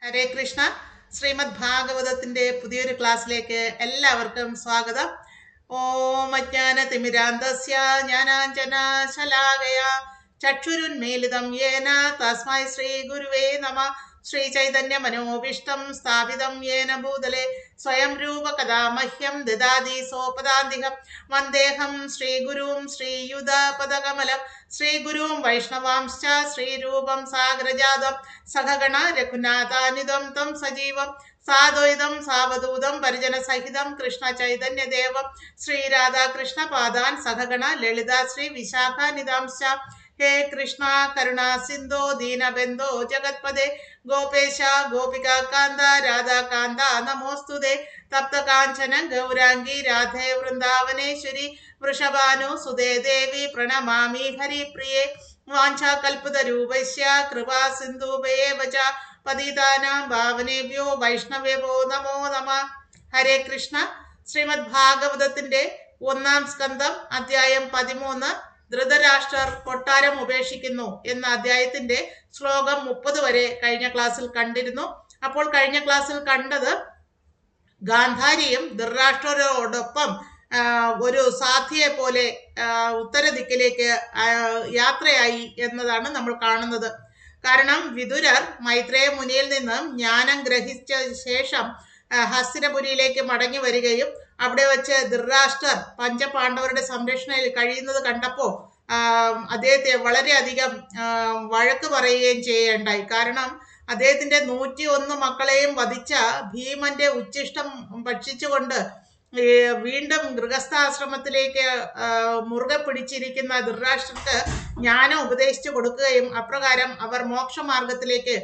ഹരേ കൃഷ്ണ. ശ്രീമദ് ഭാഗവതത്തിന്റെ പുതിയൊരു ക്ലാസ്സിലേക്ക് എല്ലാവർക്കും സ്വാഗതം. ഓം അജ്ഞാനതിമിരാന്തസ്യ ജ്ഞാനാഞ്ജന ശലാകയ ചക്ഷുരുന്മീലിതം യേന തസ്മൈ ശ്രീ ഗുരുവേ നമഃ. ശ്രീ ചൈതന്യ മനോവിഷ്ടം സ്ഥാപിതം യേന ഭൂതലെ സ്വയം രൂപകഥാ മഹ്യം ദദാതി സോപദാന്തികം വന്ദേഹം ശ്രീഗുരും ശ്രീയുതപദകമലം ശ്രീഗുരും വൈഷ്ണവാംശ്ച ശ്രീരൂപം സാഗ്രജാതം സഹഗണ രഘുനാഥാനിതം തം സജീവം സാദ്വൈതം സാവധൂതം പരിജന സഹിതം കൃഷ്ണ ചൈതന്യദേവം ശ്രീരാധാകൃഷ്ണ പാദാൻ സഹഗണ ലളിത ശ്രീ വിശാഖാനിതാംശ്ച. ഹേ കൃഷ്ണ കരുണ സിന്ധോ ദീനബന്ധോ ജഗത്പദേ ഗോപേശ ഗോപിക കാന്ത രാധാകാന്ത നമോസ്തുതേ. തപ്തകാഞ്ചന ഗൗരാംഗി രാധേ വൃന്ദാവനേശ്വരി വൃഷഭാനു സുതേ ദേവി പ്രണമാമി ഹരിപ്രിയേ. വാഞ്ചാകൽപതരൂപസ്യ കൃപാ സിന്ധുഭയേവ ച പതിതാനാം ഭാവനേഭ്യോ വൈഷ്ണവേഭോ നമോ നമഃ. ഹരേ കൃഷ്ണ. ശ്രീമദ് ഭാഗവതത്തിന്റെ 1-ാം സ്കന്ധം അധ്യായം 13 ധൃതരാഷ്ട്രർ കൊട്ടാരം ഉപേക്ഷിക്കുന്നു എന്ന അധ്യായത്തിന്റെ ശ്ലോകം 30 വരെ കഴിഞ്ഞ ക്ലാസ്സിൽ കണ്ടിരുന്നു. അപ്പോൾ കഴിഞ്ഞ ക്ലാസ്സിൽ കണ്ടത് ഗാന്ധാരിയും ധൃതരാഷ്ട്രരോടൊപ്പം ഒരു സാധ്യയെ പോലെ ഉത്തര ദിക്കിലേക്ക് യാത്രയായി എന്നതാണ് നമ്മൾ കാണുന്നത്. കാരണം വിതുരർ മൈത്രേയ മുനിയിൽ നിന്നും ജ്ഞാനം ഗ്രഹിച്ച ശേഷം ഹസ്തിനപുരിയിലേക്ക് മടങ്ങി വരികയും അവിടെ വെച്ച് ധൃതരാഷ്ട്രർ പഞ്ചപാണ്ഡവരുടെ സംരക്ഷണയിൽ കഴിയുന്നത് കണ്ടപ്പോൾ അദ്ദേഹത്തെ വളരെയധികം വഴക്ക് പറയുകയും ചെയ്യേണ്ടായി. കാരണം അദ്ദേഹത്തിന്റെ 101 മക്കളെയും വധിച്ച ഭീമന്റെ ഉച്ഛിഷ്ടം ഭക്ഷിച്ചുകൊണ്ട് വീണ്ടും ഗൃഹസ്ഥാശ്രമത്തിലേക്ക് മുറുകെ പിടിച്ചിരിക്കുന്ന ധൃതരാഷ്ട്രർക്ക് ജ്ഞാനം ഉപദേശിച്ചു കൊടുക്കുകയും അപ്രകാരം അവർ മോക്ഷമാർഗത്തിലേക്ക്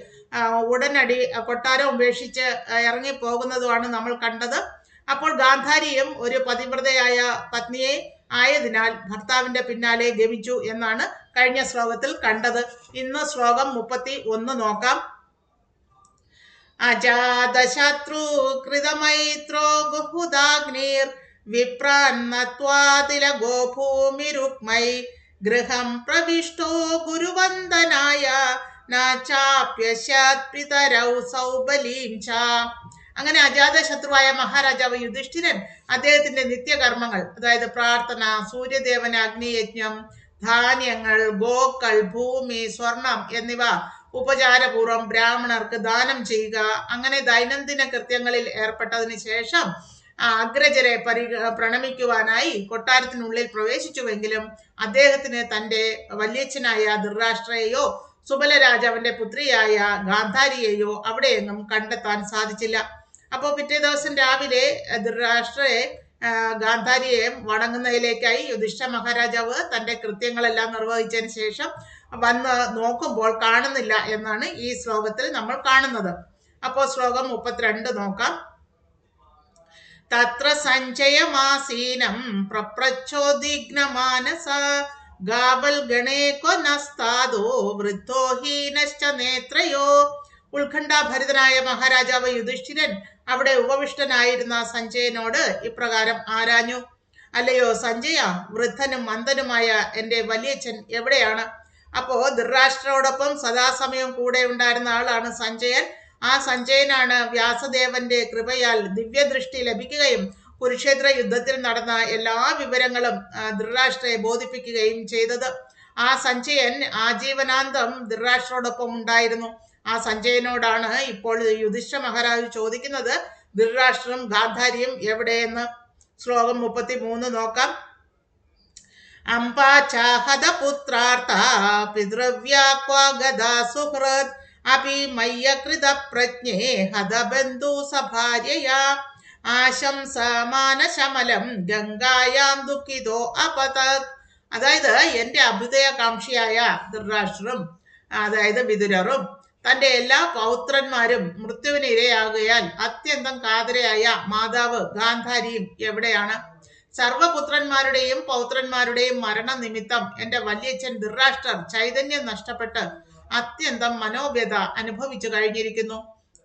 ഉടനടി കൊട്ടാരം ഉപേക്ഷിച്ച് ഇറങ്ങിപ്പോകുന്നതുമാണ് നമ്മൾ കണ്ടത്. അപ്പോൾ ഗാന്ധാരിയും ഒരു പതിവ്രതയായ പത്നിയെ ആയതിനാൽ ഭർത്താവിന്റെ പിന്നാലെ ഗമിച്ചു എന്നാണ് കഴിഞ്ഞ ശ്ലോകത്തിൽ കണ്ടത്. ഇന്ന് ശ്ലോകം 31 നോക്കാം. അജാതശത്രു കൃതമൈത്രോ ഗുഹുദാഗ്നിർ വിപ്രാന്നത്വാതിലഗോ ഭൂമിരുക്മൈ ഗൃഹം പ്രവിഷ്ടോ ഗുരുവന്ദനായ നാചാപ്യശാത് പിതരൗ സൗബലീം ച. അങ്ങനെ അജാതശത്രുവായ മഹാരാജാവ് യുധിഷ്ഠിരൻ അദ്ദേഹത്തിന്റെ നിത്യകർമ്മങ്ങൾ, അതായത് പ്രാർത്ഥന, സൂര്യദേവന് അഗ്നിയജ്ഞം, ധാന്യങ്ങൾ, ഗോക്കൾ, ഭൂമി, സ്വർണം എന്നിവ ഉപചാരപൂർവ്വം ബ്രാഹ്മണർക്ക് ദാനം ചെയ്യുക, അങ്ങനെ ദൈനംദിന കൃത്യങ്ങളിൽ ഏർപ്പെട്ടതിന് ശേഷം അഗ്രജരെ പ്രണമിക്കുവാനായി കൊട്ടാരത്തിനുള്ളിൽ പ്രവേശിച്ചുവെങ്കിലും അദ്ദേഹത്തിന് തന്റെ വല്യച്ഛനായ ധൃതരാഷ്ട്രയെയോ സുബല രാജാവിന്റെ പുത്രിയായ ഗാന്ധാരിയെയോ അവിടെയെങ്ങും കണ്ടെത്താൻ സാധിച്ചില്ല. അപ്പോൾ പിറ്റേ ദിവസം രാവിലെ ധൃതരാഷ്ട്രയെ ഗാന്ധാരിയെ വണങ്ങുന്നതിലേക്കായി യുധിഷ്ഠിര മഹാരാജാവ് തന്റെ കൃത്യങ്ങളെല്ലാം നിർവഹിച്ചതിന് ശേഷം വന്ന് നോക്കുമ്പോൾ കാണുന്നില്ല എന്നാണ് ഈ ശ്ലോകത്തിൽ നമ്മൾ കാണുന്നത്. അപ്പോൾ ശ്ലോകം 32 നോക്കാം. തത്ര സഞ്ജയമാസീനം പ്രപ്രച്ഛോദിഗ്നമാനസ ഗാവൽ ഗണേകോ നസ്താദോ വൃദ്ധോ ഹീനശ്ച നേത്രയോ. ഉത്കണ്ഠാഭരിതനായ മഹാരാജാവ് യുധിഷ്ഠിരൻ അവിടെ ഉപവിഷ്ടനായിരുന്ന സഞ്ജയനോട് ഇപ്രകാരം ആരാഞ്ഞു. അല്ലയോ സഞ്ജയ, വൃദ്ധനും മന്ദനുമായ എൻ്റെ വലിയച്ഛൻ എവിടെയാണ്? അപ്പോ ധൃതരാഷ്ട്രരോടൊപ്പം സദാസമയം കൂടെ ഉണ്ടായിരുന്ന ആളാണ് സഞ്ജയൻ. ആ സഞ്ജയനാണ് വ്യാസദേവന്റെ കൃപയാൽ ദിവ്യദൃഷ്ടി ലഭിക്കുകയും കുരുക്ഷേത്ര യുദ്ധത്തിൽ നടന്ന എല്ലാ വിവരങ്ങളും ധൃതരാഷ്ട്രയെ ബോധിപ്പിക്കുകയും ചെയ്തത്. ആ സഞ്ജയൻ ആജീവനാന്തം ധൃതരാഷ്ട്രരോടൊപ്പം ഉണ്ടായിരുന്നു. ആ സഞ്ജയനോടാണ് ഇപ്പോൾ യുധിഷ്ഠിര മഹാരാജ് ചോദിക്കുന്നത്, ധൃതരാഷ്ട്രനും ഗാന്ധാരിയും എവിടെയെന്ന്. ശ്ലോകം 33 നോക്കാം. അംബാചാഹത പുത്രാർത്ഥ പിതൃവ്യാക്വാഗദാ സുഹൃത് അപി മയ്യകൃത പ്രജ്ഞേ ഹതബന്ധു സഭാര്യയാ ആശംസമാനശമലം ഗംഗായാം ദുഃഖിതോ അപതത്. അതായത് എൻ്റെ അഭ്യുദയകാംക്ഷിയായ ധൃതരാഷ്ട്രരും, അതായത് വിതുരരും, തന്റെ എല്ലാ പൗത്രന്മാരും മൃത്യുവിന് ഇരയാകുകയാൽ അത്യന്തം കാതരയായ മാതാവ് ഗാന്ധാരിയും എവിടെയാണ്? സർവപുത്രന്മാരുടെയും പൗത്രന്മാരുടെയും മരണനിമിത്തം എൻ്റെ വല്യച്ഛൻ ധൃതരാഷ്ട്രർ ചൈതന്യം നഷ്ടപ്പെട്ട് അത്യന്തം മനോവ്യത അനുഭവിച്ചു കഴിഞ്ഞിരിക്കുന്നു.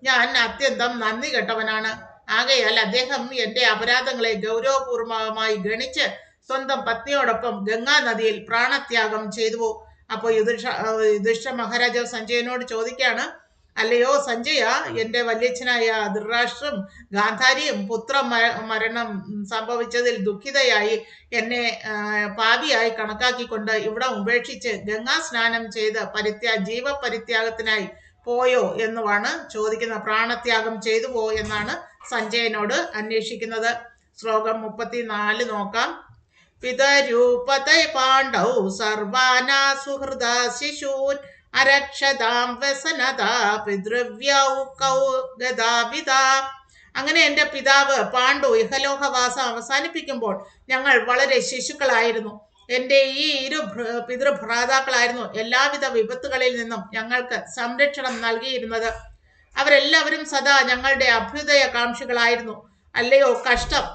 ഞാൻ അത്യന്തം നന്ദി കെട്ടവനാണ്. ആകയാൽ അദ്ദേഹം എൻ്റെ അപരാധങ്ങളെ ഗൗരവപൂർവമായി ഗണിച്ച് സ്വന്തം പത്നിയോടൊപ്പം ഗംഗാ നദിയിൽ പ്രാണത്യാഗം ചെയ്തു. അപ്പോൾ യുധിഷ്ഠിര മഹാരാജാവ് സഞ്ജയനോട് ചോദിക്കുകയാണ്, അല്ലയോ സഞ്ജയ, എന്റെ വല്യച്ഛനായ ധൃതരാഷ്ട്രം ഗാന്ധാരിയും മരണം സംഭവിച്ചതിൽ ദുഃഖിതയായി എന്നെ പാപിയായി കണക്കാക്കിക്കൊണ്ട് ഇവിടെ ഉപേക്ഷിച്ച് ഗംഗാ സ്നാനം ചെയ്ത് ജീവപരിത്യാഗത്തിനായി പോയോ എന്നുമാണ് ചോദിക്കുന്നത്. പ്രാണത്യാഗം ചെയ്തു പോയോ എന്നാണ് സഞ്ജയനോട് അന്വേഷിക്കുന്നത്. ശ്ലോകം 34 നോക്കാം. പിതരൂപതൈ പാണ്ഡൗ സർവാനാ സുഹൃദ ശിശൂൻ അരക്ഷതാം വ്യസനതാ പിതൃവ്യൗ കൗ ഗതാവിതാ. അങ്ങനെ എൻ്റെ പിതാവ് പാണ്ഡു ഇഹലോകവാസം അവസാനിപ്പിക്കുമ്പോൾ ഞങ്ങൾ വളരെ ശിശുക്കളായിരുന്നു. എൻ്റെ ഈ പിതൃഭ്രാതാക്കളായിരുന്നു എല്ലാവിധ വിപത്തുകളിൽ നിന്നും ഞങ്ങൾക്ക് സംരക്ഷണം നൽകിയിരുന്നത്. അവരെല്ലാവരും സദാ ഞങ്ങളുടെ അഭ്യുദയകാംക്ഷികളായിരുന്നു. അല്ലയോ കഷ്ടം,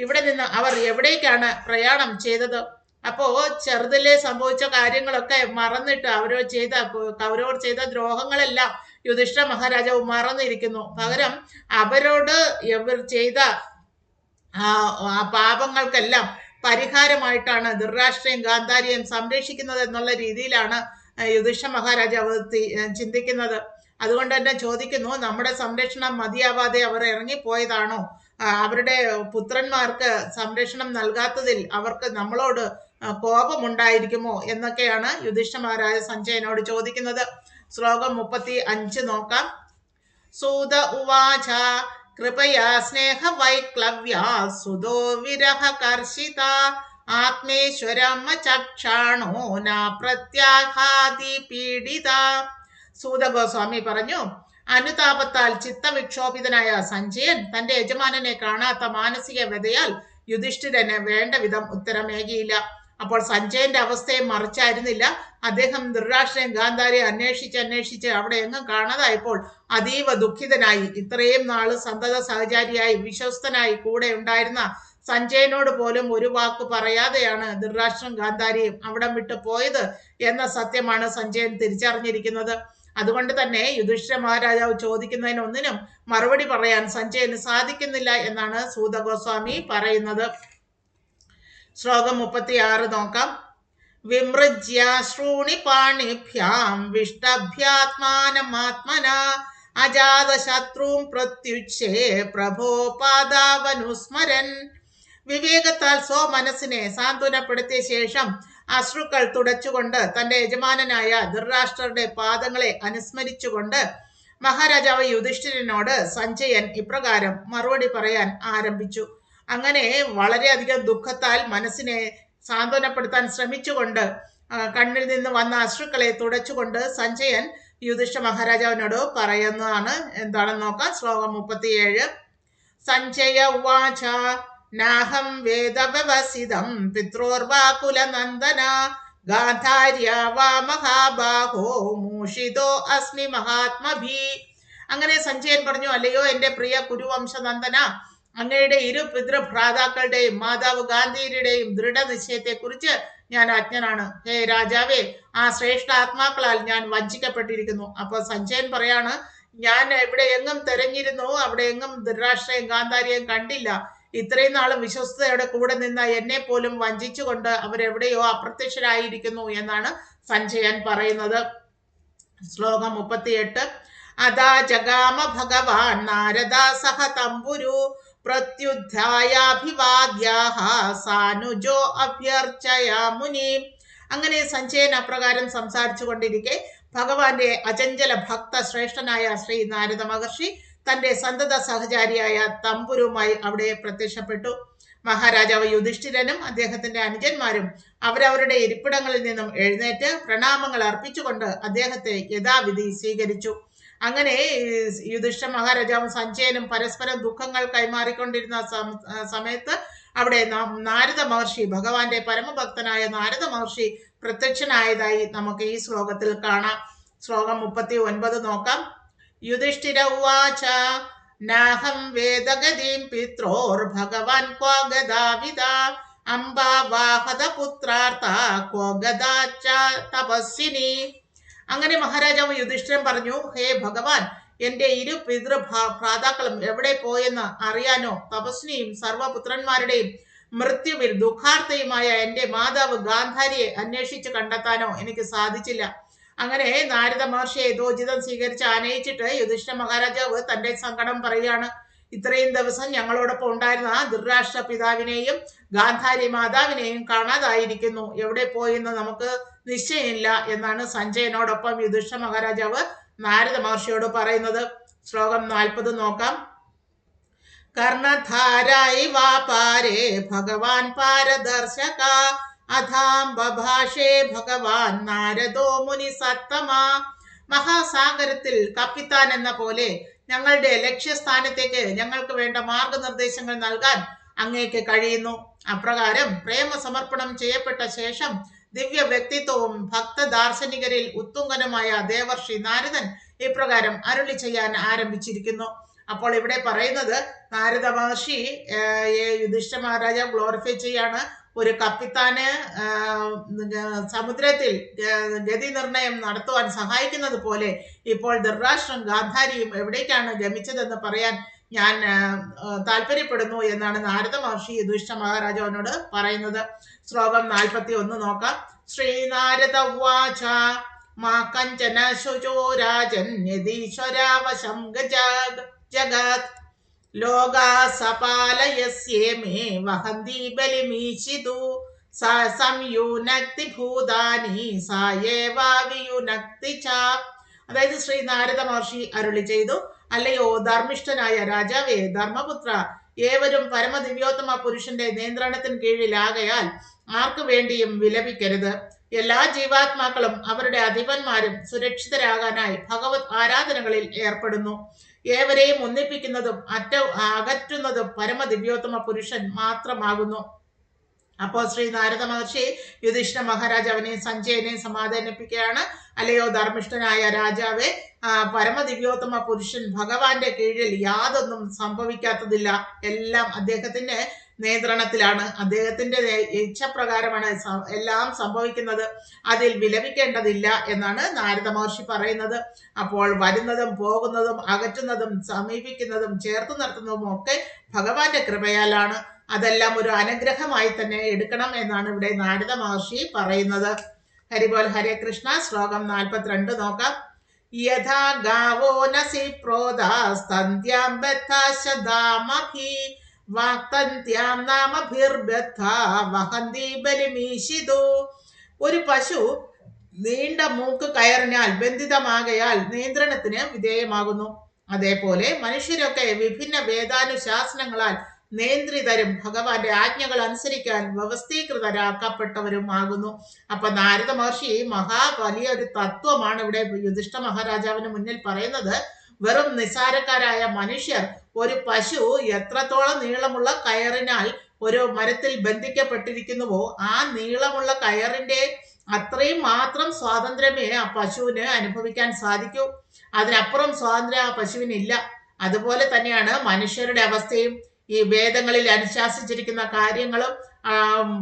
ഇവിടെ നിന്ന് അവർ എവിടേക്കാണ് പ്രയാണം ചെയ്തത്? അപ്പോ ചെറുതിലെ സംഭവിച്ച കാര്യങ്ങളൊക്കെ മറന്നിട്ട് കൗരവർ ചെയ്ത ദ്രോഹങ്ങളെല്ലാം യുധിഷ്ഠിര മഹാരാജാവ് മറന്നിരിക്കുന്നു. പകരം അവരോട് ഇവർ ചെയ്ത ആ പാപങ്ങൾക്കെല്ലാം പരിഹാരമായിട്ടാണ് ധൃതരാഷ്ട്രയും ഗാന്ധാരിയും സംരക്ഷിക്കുന്നത് എന്നുള്ള രീതിയിലാണ് യുധിഷ്ഠിര മഹാരാജാവ് ചിന്തിക്കുന്നത്. അതുകൊണ്ട് തന്നെ ചോദിക്കുന്നു, നമ്മുടെ സംരക്ഷണം മതിയാവാതെ അവർ ഇറങ്ങിപ്പോയതാണോ? അവരുടെ പുത്രന്മാർക്ക് സംരക്ഷണം നൽകാത്തതിൽ അവർക്ക് നമ്മളോട് കോപമുണ്ടായിരിക്കുമോ എന്നൊക്കെയാണ് യുധിഷ്ഠിര മഹാരാജ സഞ്ജയനോട് ചോദിക്കുന്നത്. ശ്ലോകം 35 നോക്കാം. സൂത ഉവാച കൃപയാ സ്നേഹ വൈക്ലവ്യ സുതോ വിരഹ കർഷിത ആത്മേശ്വരമ ചക്ഷാണോ ന പ്രത്യാഘാതി പീഡിത. സൂത ഗോസ്വാമി പറഞ്ഞു, അനുതാപത്താൽ ചിത്തവിക്ഷോഭിതനായ സഞ്ജയൻ തന്റെ യജമാനനെ കാണാത്ത മാനസിക വ്യതയാൽ യുധിഷ്ഠിരന് വേണ്ട വിധം ഉത്തരമേകിയില്ല. അപ്പോൾ സഞ്ജയന്റെ അവസ്ഥയെ മറിച്ചായിരുന്നില്ല. അദ്ദേഹം ധൃതരാഷ്ട്രയും ഗാന്ധാരിയെ അന്വേഷിച്ച് അവിടെ എങ്ങും കാണാതായപ്പോൾ അതീവ ദുഃഖിതനായി. ഇത്രയും നാള് സന്തത സഹചാരിയായി വിശ്വസ്തനായി കൂടെ ഉണ്ടായിരുന്ന സഞ്ജയനോട് പോലും ഒരു വാക്ക് പറയാതെയാണ് ധൃതരാഷ്ട്രം ഗാന്ധാരിയും അവിടം വിട്ടു പോയത് എന്ന സത്യമാണ് സഞ്ജയൻ തിരിച്ചറിഞ്ഞിരിക്കുന്നത്. അതുകൊണ്ട് തന്നെ യുധിഷ്ഠിര മഹാരാജാവ് ചോദിക്കുന്നതിനൊന്നിനും മറുപടി പറയാൻ സഞ്ജയന് സാധിക്കുന്നില്ല എന്നാണ് സൂത ഗോസ്വാമി പറയുന്നത്. ശ്ലോകം 36 നോക്കാം. വിമൃജ്യ ശ്രൂണി പാണിഭ്യാം വിഷ്ടഭ്യാത്മാനമാത്മന അജാതശത്രും പ്രത്യുച്ഛേ പ്രഭോ പാദാവനുസ്മരൻ. വിവേകത്താൽ മനസ്സിനെ സാന്ത്വനപ്പെടുത്തിയ ശേഷം അശ്രുക്കൾ തുടച്ചുകൊണ്ട് തന്റെ യജമാനനായ ധൃതരാഷ്ട്രരുടെ പാദങ്ങളെ അനുസ്മരിച്ചുകൊണ്ട് മഹാരാജാവ് യുധിഷ്ഠിരനോട് സഞ്ജയൻ ഇപ്രകാരം മറുപടി പറയാൻ ആരംഭിച്ചു. അങ്ങനെ വളരെയധികം ദുഃഖത്താൽ മനസ്സിനെ സാന്ത്വനപ്പെടുത്താൻ ശ്രമിച്ചുകൊണ്ട് കണ്ണിൽ നിന്ന് വന്ന അശ്രുക്കളെ തുടച്ചുകൊണ്ട് സഞ്ജയൻ യുധിഷ്ഠിര മഹാരാജാവിനോട് പറയുന്നതാണ്. എന്താണെന്ന് നോക്കാം. ശ്ലോകം 37. സഞ്ജയ ഉവാച നാഹം വേദവസിതം പിത്രോർവാകുലനന്ദന ഗാന്ധാര്യ വാ മഹാബാഹോ മൂഷിതോ അസ്മി മഹാത്മഭി. അങ്ങനെ സഞ്ജയൻ പറഞ്ഞു, അല്ലയോ എൻ്റെ പ്രിയ കുരുവംശനന്ദന, അങ്ങയുടെ പിതൃഭ്രാതാക്കളുടെയും മാതാവ് ഗാന്ധാരിയുടെയും ദൃഢനിശ്ചയത്തെക്കുറിച്ച് ഞാൻ അജ്ഞനാണ്. ഹേ രാജാവേ, ആ ശ്രേഷ്ഠ ആത്മാക്കളാൽ ഞാൻ വഞ്ചിക്കപ്പെട്ടിരിക്കുന്നു. അപ്പോൾ സഞ്ജയൻ പറയാണ്, ഞാൻ എവിടെ എങ്ങും തെരഞ്ഞിരുന്നു, അവിടെ എങ്ങും ധൃതരാഷ്ട്രയും ഗാന്ധാരിയും കണ്ടില്ല. ഇത്രയും നാളും വിശ്വസ്തയുടെ കൂടെ നിന്ന് എന്നെ പോലും വഞ്ചിച്ചുകൊണ്ട് അവരെവിടെയോ അപ്രത്യക്ഷരായിരിക്കുന്നു എന്നാണ് സഞ്ജയൻ പറയുന്നത്. ശ്ലോകം 38. അതാ ജഗാമ ഭഗവാൻ നാരദ സഹ തമ്പുരു പ്രത്യുദ്ധായാഭിവാദ്യാഹ സാനുജോ അഭ്യർച്ചയാ മുനി. അങ്ങനെ സഞ്ജയൻ അപ്രകാരം സംസാരിച്ചു കൊണ്ടിരിക്കെ ഭഗവാന്റെ അചഞ്ചല ഭക്ത ശ്രേഷ്ഠനായ ശ്രീ നാരദ മഹർഷി തന്റെ സന്തത സഹചാരിയായ തമ്പുരുമായി അവിടെ പ്രത്യക്ഷപ്പെട്ടു. മഹാരാജാവ് യുധിഷ്ഠിരനും അദ്ദേഹത്തിന്റെ അനുജന്മാരും അവരവരുടെ ഇരിപ്പിടങ്ങളിൽ നിന്നും എഴുന്നേറ്റ് പ്രണാമങ്ങൾ അർപ്പിച്ചുകൊണ്ട് അദ്ദേഹത്തെ യഥാവിധി സ്വീകരിച്ചു. അങ്ങനെ യുധിഷ്ഠിര മഹാരാജാവും സഞ്ജയനും പരസ്പരം ദുഃഖങ്ങൾ കൈമാറിക്കൊണ്ടിരുന്ന സമയത്ത് അവിടെ നാരദ മഹർഷി, ഭഗവാന്റെ പരമഭക്തനായ നാരദ മഹർഷി പ്രത്യക്ഷനായതായി നമുക്ക് ഈ ശ്ലോകത്തിൽ കാണാം. ശ്ലോകം 39 നോക്കാം. യുധിഷ്ഠിര ഉവാച നാഹം വേദഗതിം പിത്രോർ ഭഗവാൻ ക്വാ ഗദാവിദ അംബാവാഹത പുത്രാർത്ഥ ക്വാ ഗദാച്ച തപസ്വിനി. അങ്ങനെ മഹാരാജാവ് യുധിഷ്ഠിരൻ പറഞ്ഞു, ഹേ ഭഗവാൻ, എന്റെ ഭ്രാതാക്കളും എവിടെ പോയെന്ന് അറിയാനോ തപസ്വിനിയും സർവപുത്രന്മാരുടെയും മൃത്യുവിൽ ദുഃഖാർത്ഥയുമായ എന്റെ മാതാവ് ഗാന്ധാരിയെ അന്വേഷിച്ച് കണ്ടെത്താനോ എനിക്ക് സാധിച്ചില്ല. അങ്ങനെ നാരദ മഹർഷിയെ യഥോചിതം സ്വീകരിച്ച് ആനയിച്ചിട്ട് യുധിഷ്ഠിര മഹാരാജാവ് തന്റെ സങ്കടം പറയുകയാണ്. ഇത്രയും ദിവസം ഞങ്ങളോടൊപ്പം ഉണ്ടായിരുന്ന ധൃതരാഷ്ട്ര പിതാവിനെയും ഗാന്ധാരി മാതാവിനെയും കാണാതായിരിക്കുന്നു. എവിടെ പോയെന്ന് നമുക്ക് നിശ്ചയമില്ല എന്നാണ് സഞ്ജയനോടൊപ്പം യുധിഷ്ഠിര മഹാരാജാവ് നാരദ മഹർഷിയോട് പറയുന്നത്. ശ്ലോകം 40 നോക്കാം. കർണധാരായി വാപാരേ ഭഗവാൻ പാരദർശക അധാം ബഭാഷേ ഭഗവാൻ നാരദോ മുനി സത്തമ. മഹാസാഗരത്തിൽ കപ്പിത്താൻ എന്ന പോലെ ഞങ്ങളുടെ ലക്ഷ്യസ്ഥാനത്തേക്ക് ഞങ്ങൾക്ക് വേണ്ട മാർഗനിർദ്ദേശങ്ങൾ നൽകാൻ അങ്ങേക്ക് കഴിയുന്നു. അപ്രകാരം പ്രേമസമർപ്പണം ചെയ്യപ്പെട്ട ശേഷം ദിവ്യ വ്യക്തിത്വവും ഭക്ത ദാർശനികരിൽ ഉത്തുംഗനുമായ ദേവർഷി നാരദൻ ഇപ്രകാരം അരുളി ചെയ്യാൻ ആരംഭിച്ചിരിക്കുന്നു. അപ്പോൾ ഇവിടെ പറയുന്നത് നാരദ മഹർഷി യുധിഷ്ഠിര മഹാരാജാവ് ഗ്ലോറിഫൈ ചെയ്യാണ്. ഒരു കപ്പിത്താന് സമുദ്രത്തിൽ ഗതി നിർണയം നടത്തുവാൻ സഹായിക്കുന്നത് പോലെ ഇപ്പോൾ ധൃതരാഷ്ട്രം ഗാന്ധാരിയും എവിടേക്കാണ് ഗമിച്ചതെന്ന് പറയാൻ ഞാൻ താല്പര്യപ്പെടുന്നു എന്നാണ് നാരദ മഹർഷി യുധിഷ്ഠിര മഹാരാജാവിനോട് പറയുന്നത്. ശ്ലോകം 41 നോക്കാം. ശ്രീനാരദ ഉവാച മാ കഞ്ചന ശുചോ രാജൻ യദീശ്വരാവശം ജഗത് ലോകാ സപാലയസ്യേമേ വഹന്തി ബലിമീശിതു സംയുനക്തി ഭൂതാനി സായേവാവിയുനക്തി ച. അതായത് ശ്രീ നാരദ മഹർഷി അരുളി ചെയ്തു, അല്ലയോ ധർമ്മിഷ്ഠനായ രാജാവേ, ധർമ്മപുത്ര, ഏവരും പരമദിവ്യോത്തമ പുരുഷന്റെ നിയന്ത്രണത്തിന് കീഴിലാകയാൽ ആർക്കു വേണ്ടിയും വിലപിക്കരുത്. എല്ലാ ജീവാത്മാക്കളും അവരുടെ അധിപന്മാരും സുരക്ഷിതരാകാനായി ഭഗവത് ആരാധനകളിൽ ഏർപ്പെടുന്നു. ഏവരെയും ഒന്നിപ്പിക്കുന്നതും അകറ്റുന്നതും പരമദിവ്യോത്തമ പുരുഷൻ മാത്രമാകുന്നു. അപ്പോൾ ശ്രീ നാരദ മഹർഷി യുധിഷ്ഠിര മഹാരാജാവിനെ സഞ്ജയനെ സമാധാനിപ്പിക്കുകയാണ്. അല്ലയോ ധർമ്മിഷ്ഠനായ രാജാവേ, പരമദിവ്യോത്തമ പുരുഷൻ ഭഗവാന്റെ കീഴിൽ യാതൊന്നും സംഭവിക്കാത്തതില്ല. എല്ലാം അദ്ദേഹത്തിന്റെ നിയന്ത്രണത്തിലാണ്. അദ്ദേഹത്തിന്റെ ഇച്ഛപ്രകാരമാണ് എല്ലാം സംഭവിക്കുന്നത്. അതിൽ വിലപിക്കേണ്ടതില്ല എന്നാണ് നാരദ മഹർഷി പറയുന്നത്. അപ്പോൾ വരുന്നതും പോകുന്നതും അകറ്റുന്നതും സമീപിക്കുന്നതും ചേർത്ത് നിർത്തുന്നതും ഒക്കെ ഭഗവാന്റെ കൃപയാലാണ്. അതെല്ലാം ഒരു അനുഗ്രഹമായി തന്നെ എടുക്കണം എന്നാണ് ഇവിടെ നാരദ മഹർഷി പറയുന്നത്. ഹരിബോൽ ഹരേ കൃഷ്ണ. ശ്ലോകം 42 നോക്കാം. യഥാ ഗാവോ നസി പ്രോദാസ്തന്ത്യാം ബദ്ധാശദാമഭി വാക്തന്ത്യാം നാമഭിർബദ്ധാ വഹന്തി ബലിമീശിതു. ഒരു പശു നീണ്ട മൂക്ക് കയറിനാൽ ബന്ധിതമാകയാൽ നിയന്ത്രണത്തിന് വിധേയമാകുന്നു. അതേപോലെ മനുഷ്യരൊക്കെ വിഭിന്ന വേദാനുശാസനങ്ങളാൽ നിയന്ത്രിതരും ഭഗവാന്റെ ആജ്ഞകൾ അനുസരിക്കാൻ വ്യവസ്ഥീകൃതരാക്കപ്പെട്ടവരും ആകുന്നു. അപ്പൊ നാരദ മഹർഷി വലിയൊരു തത്വമാണ് ഇവിടെ യുധിഷ്ഠിര മഹാരാജാവിന് മുന്നിൽ പറയുന്നത്. വെറും നിസാരക്കാരായ മനുഷ്യർ ഒരു പശു എത്രത്തോളം നീളമുള്ള കയറിനാൽ ഒരു മരത്തിൽ ബന്ധിക്കപ്പെട്ടിരിക്കുന്നുവോ ആ നീളമുള്ള കയറിന്റെ അത്രയും മാത്രം സ്വാതന്ത്ര്യമേ ആ പശുവിന് അനുഭവിക്കാൻ സാധിക്കൂ. അതിനപ്പുറം സ്വാതന്ത്ര്യം ആ പശുവിനില്ല. അതുപോലെ തന്നെയാണ് മനുഷ്യരുടെ അവസ്ഥയും. ഈ വേദങ്ങളിൽ അനുശാസിച്ചിരിക്കുന്ന കാര്യങ്ങളും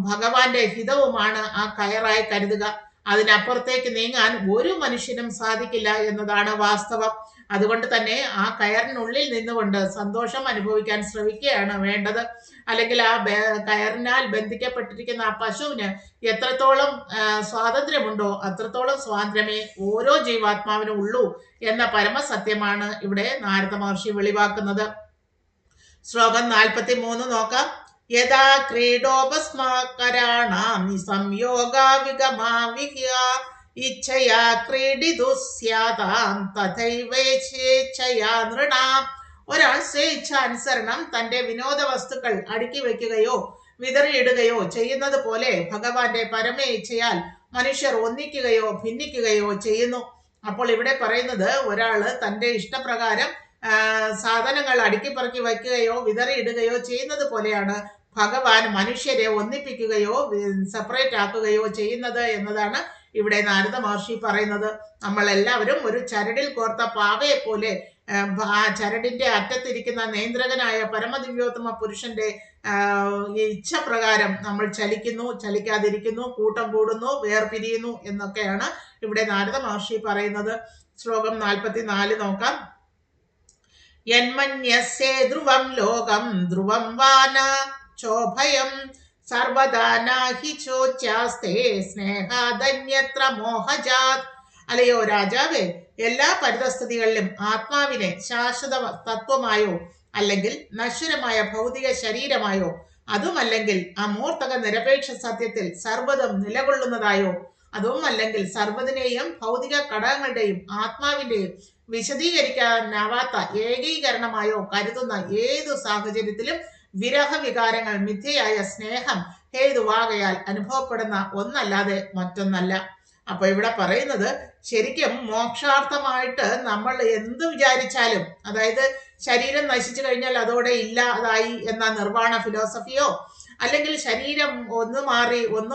ഭഗവാന്റെ ഹിതവുമാണ് ആ കയറായി കരുതുക. അതിനപ്പുറത്തേക്ക് നീങ്ങാൻ ഒരു മനുഷ്യനും സാധിക്കില്ല എന്നതാണ് വാസ്തവം. അതുകൊണ്ട് തന്നെ ആ കയറിനുള്ളിൽ നിന്നുകൊണ്ട് സന്തോഷം അനുഭവിക്കാൻ ശ്രമിക്കുകയാണ് വേണ്ടത്. അല്ലെങ്കിൽ ആ കയറിനാൽ ബന്ധിക്കപ്പെട്ടിരിക്കുന്ന ആ പശുവിന് എത്രത്തോളം സ്വാതന്ത്ര്യമുണ്ടോ അത്രത്തോളം സ്വാതന്ത്ര്യമേ ഓരോ ജീവാത്മാവിനും ഉള്ളൂ എന്ന പരമസത്യമാണ് ഇവിടെ നാരദ മഹർഷി വെളിവാക്കുന്നത്. ശ്ലോകം 43 നോക്കാം. യഥാ ക്രീഡോപസ്മാകരാണാം സംയോഗാ വിഗമാവിഹ്യ ഇച്ഛയാ ക്രീഡിതുസ്യാതാം തഥൈവേച്ഛയാ നൃണാം. ഒരാൾ സ്വേച്ഛാനുസരണം തന്റെ വിനോദ വസ്തുക്കൾ അടുക്കി വയ്ക്കുകയോ വിതറിയിടുകയോ ചെയ്യുന്നത് പോലെ ഭഗവാന്റെ പരമേച്ഛയാൽ മനുഷ്യർ ഒന്നിക്കുകയോ ഭിന്നിക്കുകയോ ചെയ്യുന്നു. അപ്പോൾ ഇവിടെ പറയുന്നത് ഒരാള് തന്റെ ഇഷ്ടപ്രകാരം സാധനങ്ങൾ അടുക്കിപ്പറക്കി വയ്ക്കുകയോ വിതറിയിടുകയോ ചെയ്യുന്നത് പോലെയാണ് ഭഗവാൻ മനുഷ്യരെ ഒന്നിപ്പിക്കുകയോ സെപ്പറേറ്റ് ആക്കുകയോ ചെയ്യുന്നത് എന്നതാണ് ഇവിടെ നാരദ മഹർഷി പറയുന്നത്. നമ്മൾ എല്ലാവരും ഒരു ചരടിൽ കോർത്ത പാവയെ പോലെ ആ ചരടിന്റെ അറ്റത്തിരിക്കുന്ന നിയന്ത്രകനായ പരമദിവ്യോത്തമ പുരുഷന്റെ ഇച്ഛപ്രകാരം നമ്മൾ ചലിക്കുന്നു, ചലിക്കാതിരിക്കുന്നു, കൂട്ടം കൂടുന്നു, വേർപിരിയുന്നു എന്നൊക്കെയാണ് ഇവിടെ നാരദ മഹർഷി പറയുന്നത്. ശ്ലോകം 44 നോക്കാം. യന്മന്യസ്യേ ധ്രുവം ലോകം ധ്രുവം വാന ചോഭയം സർവദാ നാഹി ചോച്യാസ്തേ സ്നേഹാദന്യത്ര മോഹജാത്. അല്ലയോ രാജാവേ, എല്ലാ പരിതസ്ഥിതികളിലും ആത്മാവിനെ ശാശ്വത തത്വമായോ അല്ലെങ്കിൽ നശ്വരമായ ഭൗതിക ശരീരമായോ അതുമല്ലെങ്കിൽ അമൂർത്തക നിരപേക്ഷ സത്യത്തിൽ സർവ്വതും നിലകൊള്ളുന്നതായോ അതുമല്ലെങ്കിൽ സർവ്വതിനെയും ഭൗതിക ഘടകങ്ങളുടെയും ആത്മാവിന്റെയും വിശദീകരിക്കാനാവാത്ത ഏകീകരണമായോ കരുതുന്ന ഏതു സാഹചര്യത്തിലും വിരഹവികാരങ്ങൾ മിഥ്യയായ സ്നേഹം ഹേതുവാകയാൽ അനുഭവപ്പെടുന്ന ഒന്നല്ലാതെ മറ്റൊന്നല്ല. അപ്പൊ ഇവിടെ പറയുന്നത് ശരിക്കും മോക്ഷാർത്ഥമായിട്ട് നമ്മൾ എന്ത് വിചാരിച്ചാലും, അതായത് ശരീരം നശിച്ചു കഴിഞ്ഞാൽ അതോടെ ഇല്ലാതായി എന്ന നിർവ്വാണ ഫിലോസഫിയോ അല്ലെങ്കിൽ ശരീരം ഒന്ന്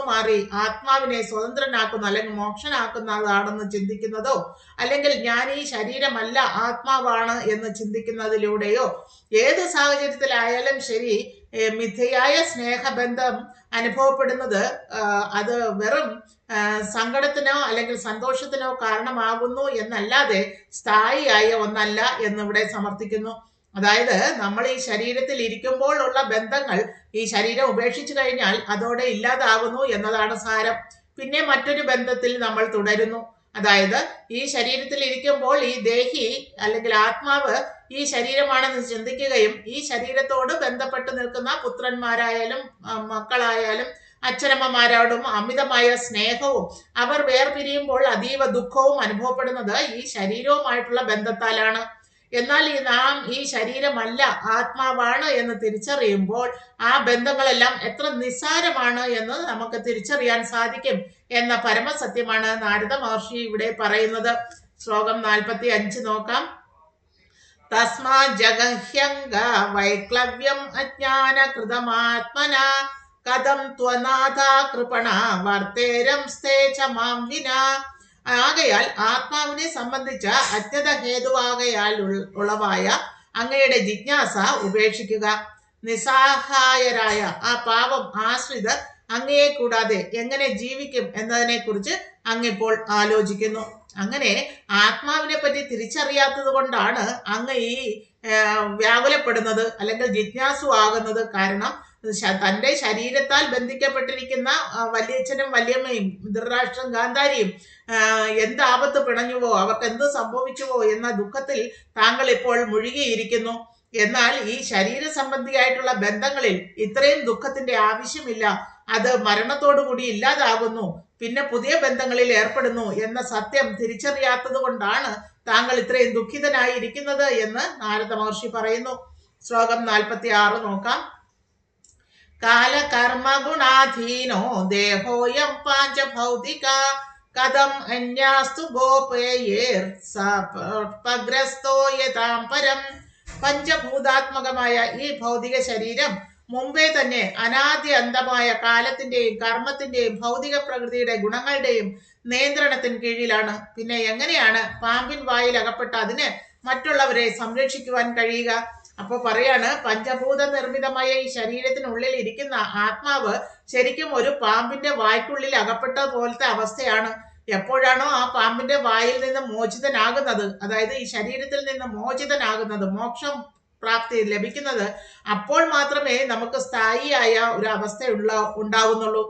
മാറി ആത്മാവിനെ സ്വതന്ത്രനാക്കുന്ന അല്ലെങ്കിൽ മോക്ഷനാക്കുന്നതാണെന്ന് ചിന്തിക്കുന്നതോ അല്ലെങ്കിൽ ഞാൻ ഈ ശരീരമല്ല ആത്മാവാണ് എന്ന് ചിന്തിക്കുന്നതിലൂടെയോ ഏത് സാഹചര്യത്തിലായാലും ശരി മിഥ്യയായ സ്നേഹബന്ധം അനുഭവപ്പെടുന്നത് അത് വെറും സങ്കടത്തിനോ അല്ലെങ്കിൽ സന്തോഷത്തിനോ കാരണമാകുന്നു എന്നല്ലാതെ സ്ഥായിയായ ഒന്നല്ല എന്നിവിടെ സമർത്ഥിക്കുന്നു. അതായത് നമ്മൾ ഈ ശരീരത്തിൽ ഇരിക്കുമ്പോൾ ഉള്ള ബന്ധങ്ങൾ ഈ ശരീരം ഉപേക്ഷിച്ചു കഴിഞ്ഞാൽ അതോടെ ഇല്ലാതാകുന്നു എന്നതാണ് സാരം. പിന്നെ മറ്റൊരു ബന്ധത്തിൽ നമ്മൾ തുടരുന്നു. അതായത് ഈ ശരീരത്തിൽ ഇരിക്കുമ്പോൾ ഈ ദേഹി അല്ലെങ്കിൽ ആത്മാവ് ഈ ശരീരമാണെന്ന് ചിന്തിക്കുകയും ഈ ശരീരത്തോട് ബന്ധപ്പെട്ട് നിൽക്കുന്ന പുത്രന്മാരായാലും മക്കളായാലും അച്ഛനമ്മമാരോടും അമിതമായ സ്നേഹവും അവർ വേർപിരിയുമ്പോൾ അതീവ ദുഃഖവും അനുഭവപ്പെടുന്നത് ഈ ശരീരവുമായിട്ടുള്ള ബന്ധത്താലാണ്. എന്നാൽ നാം ഈ ശരീരമല്ല ആത്മാവാണ് എന്ന് തിരിച്ചറിയുമ്പോൾ ആ ബന്ധങ്ങളെല്ലാം എത്ര നിസ്സാരമാണ് എന്ന് നമുക്ക് തിരിച്ചറിയാൻ സാധിക്കും എന്ന പരമസത്യമാണ് നാരദ മഹർഷി ഇവിടെ പറയുന്നത്. ശ്ലോകം 45 നോക്കാം. തസ്മാ ജഗഹ്യംഗ വൈക്ലവ്യം അജ്ഞാന കൃതമാത്മന കഥം ത്വനാഥ കൃപണ വർത്തേരം സ്ഥേച മാം വിന. ആകയാൽ ആത്മാവിനെ സംബന്ധിച്ച അജ്ഞത ഹേതുവാകയാൽ ഉളവായ അങ്ങയുടെ ജിജ്ഞാസ ഉപേക്ഷിക്കുക. നിസ്സഹായരായ ആ പാവം ആശ്രിതർ അങ്ങയെ കൂടാതെ എങ്ങനെ ജീവിക്കും എന്നതിനെ കുറിച്ച് അങ്ങിപ്പോൾ ആലോചിക്കുന്നു. അങ്ങനെ ആത്മാവിനെ പറ്റി തിരിച്ചറിയാത്തത് കൊണ്ടാണ് അങ്ങ് ഈ വ്യാകുലപ്പെടുന്നത് അല്ലെങ്കിൽ ജിജ്ഞാസു ആകുന്നത്. കാരണം തന്റെ ശരീരത്താൽ ബന്ധിക്കപ്പെട്ടിരിക്കുന്ന വല്യച്ഛനും വല്യമ്മയും ധൃതരാഷ്ട്രം ഗാന്ധാരിയും എന്താപത്ത് പിണഞ്ഞുവോ അവർക്ക് എന്ത് സംഭവിച്ചുവോ എന്ന ദുഃഖത്തിൽ താങ്കൾ ഇപ്പോൾ മുഴുകിയിരിക്കുന്നു. എന്നാൽ ഈ ശരീര സംബന്ധിയായിട്ടുള്ള ബന്ധങ്ങളിൽ ഇത്രയും ദുഃഖത്തിന്റെ ആവശ്യമില്ല. അത് മരണത്തോടു കൂടി ഇല്ലാതാകുന്നു, പിന്നെ പുതിയ ബന്ധങ്ങളിൽ ഏർപ്പെടുന്നു എന്ന സത്യം തിരിച്ചറിയാത്തത് കൊണ്ടാണ് താങ്കൾ ഇത്രയും ദുഃഖിതനായിരിക്കുന്നത് എന്ന് നാരദ മഹർഷി പറയുന്നു. ശ്ലോകം 46 നോക്കാം. കാലകർമ്മ ഗുണാധീനോ ദേഹോയം പാഞ്ചഭൗതിക കഥം അന്യാസ്തു ഗോപേയേർ സഗ്രസ്തോ യഥാം പരം. പഞ്ചഭൂതാത്മകമായ ഈ ഭൗതിക ശരീരം മുമ്പേ തന്നെ അനാദ്യ അന്തമായ കാലത്തിന്റെയും കർമ്മത്തിന്റെയും ഭൗതിക പ്രകൃതിയുടെ ഗുണങ്ങളുടെയും നിയന്ത്രണത്തിന് കീഴിലാണ്. പിന്നെ എങ്ങനെയാണ് പാമ്പിൻ വായിൽ അകപ്പെട്ട അതിന് മറ്റുള്ളവരെ സംരക്ഷിക്കുവാൻ കഴിയുക? അപ്പൊ പറയാണ്, പഞ്ചഭൂത നിർമ്മിതമായ ഈ ശരീരത്തിനുള്ളിൽ ഇരിക്കുന്ന ആത്മാവ് ശരിക്കും ഒരു പാമ്പിന്റെ വായ്ക്കുള്ളിൽ അകപ്പെട്ട പോലത്തെ അവസ്ഥയാണ്. എപ്പോഴാണോ ആ പാമ്പിന്റെ വായിൽ നിന്ന് മോചിതനാകുന്നത്, അതായത് ഈ ശരീരത്തിൽ നിന്ന് മോചിതനാകുന്നത്, മോക്ഷം പ്രാപ്തി ലഭിക്കുന്നത്, അപ്പോൾ മാത്രമേ നമുക്ക് സ്ഥായിയായ ഒരു അവസ്ഥ ഉണ്ടാവുന്നുള്ളൂ.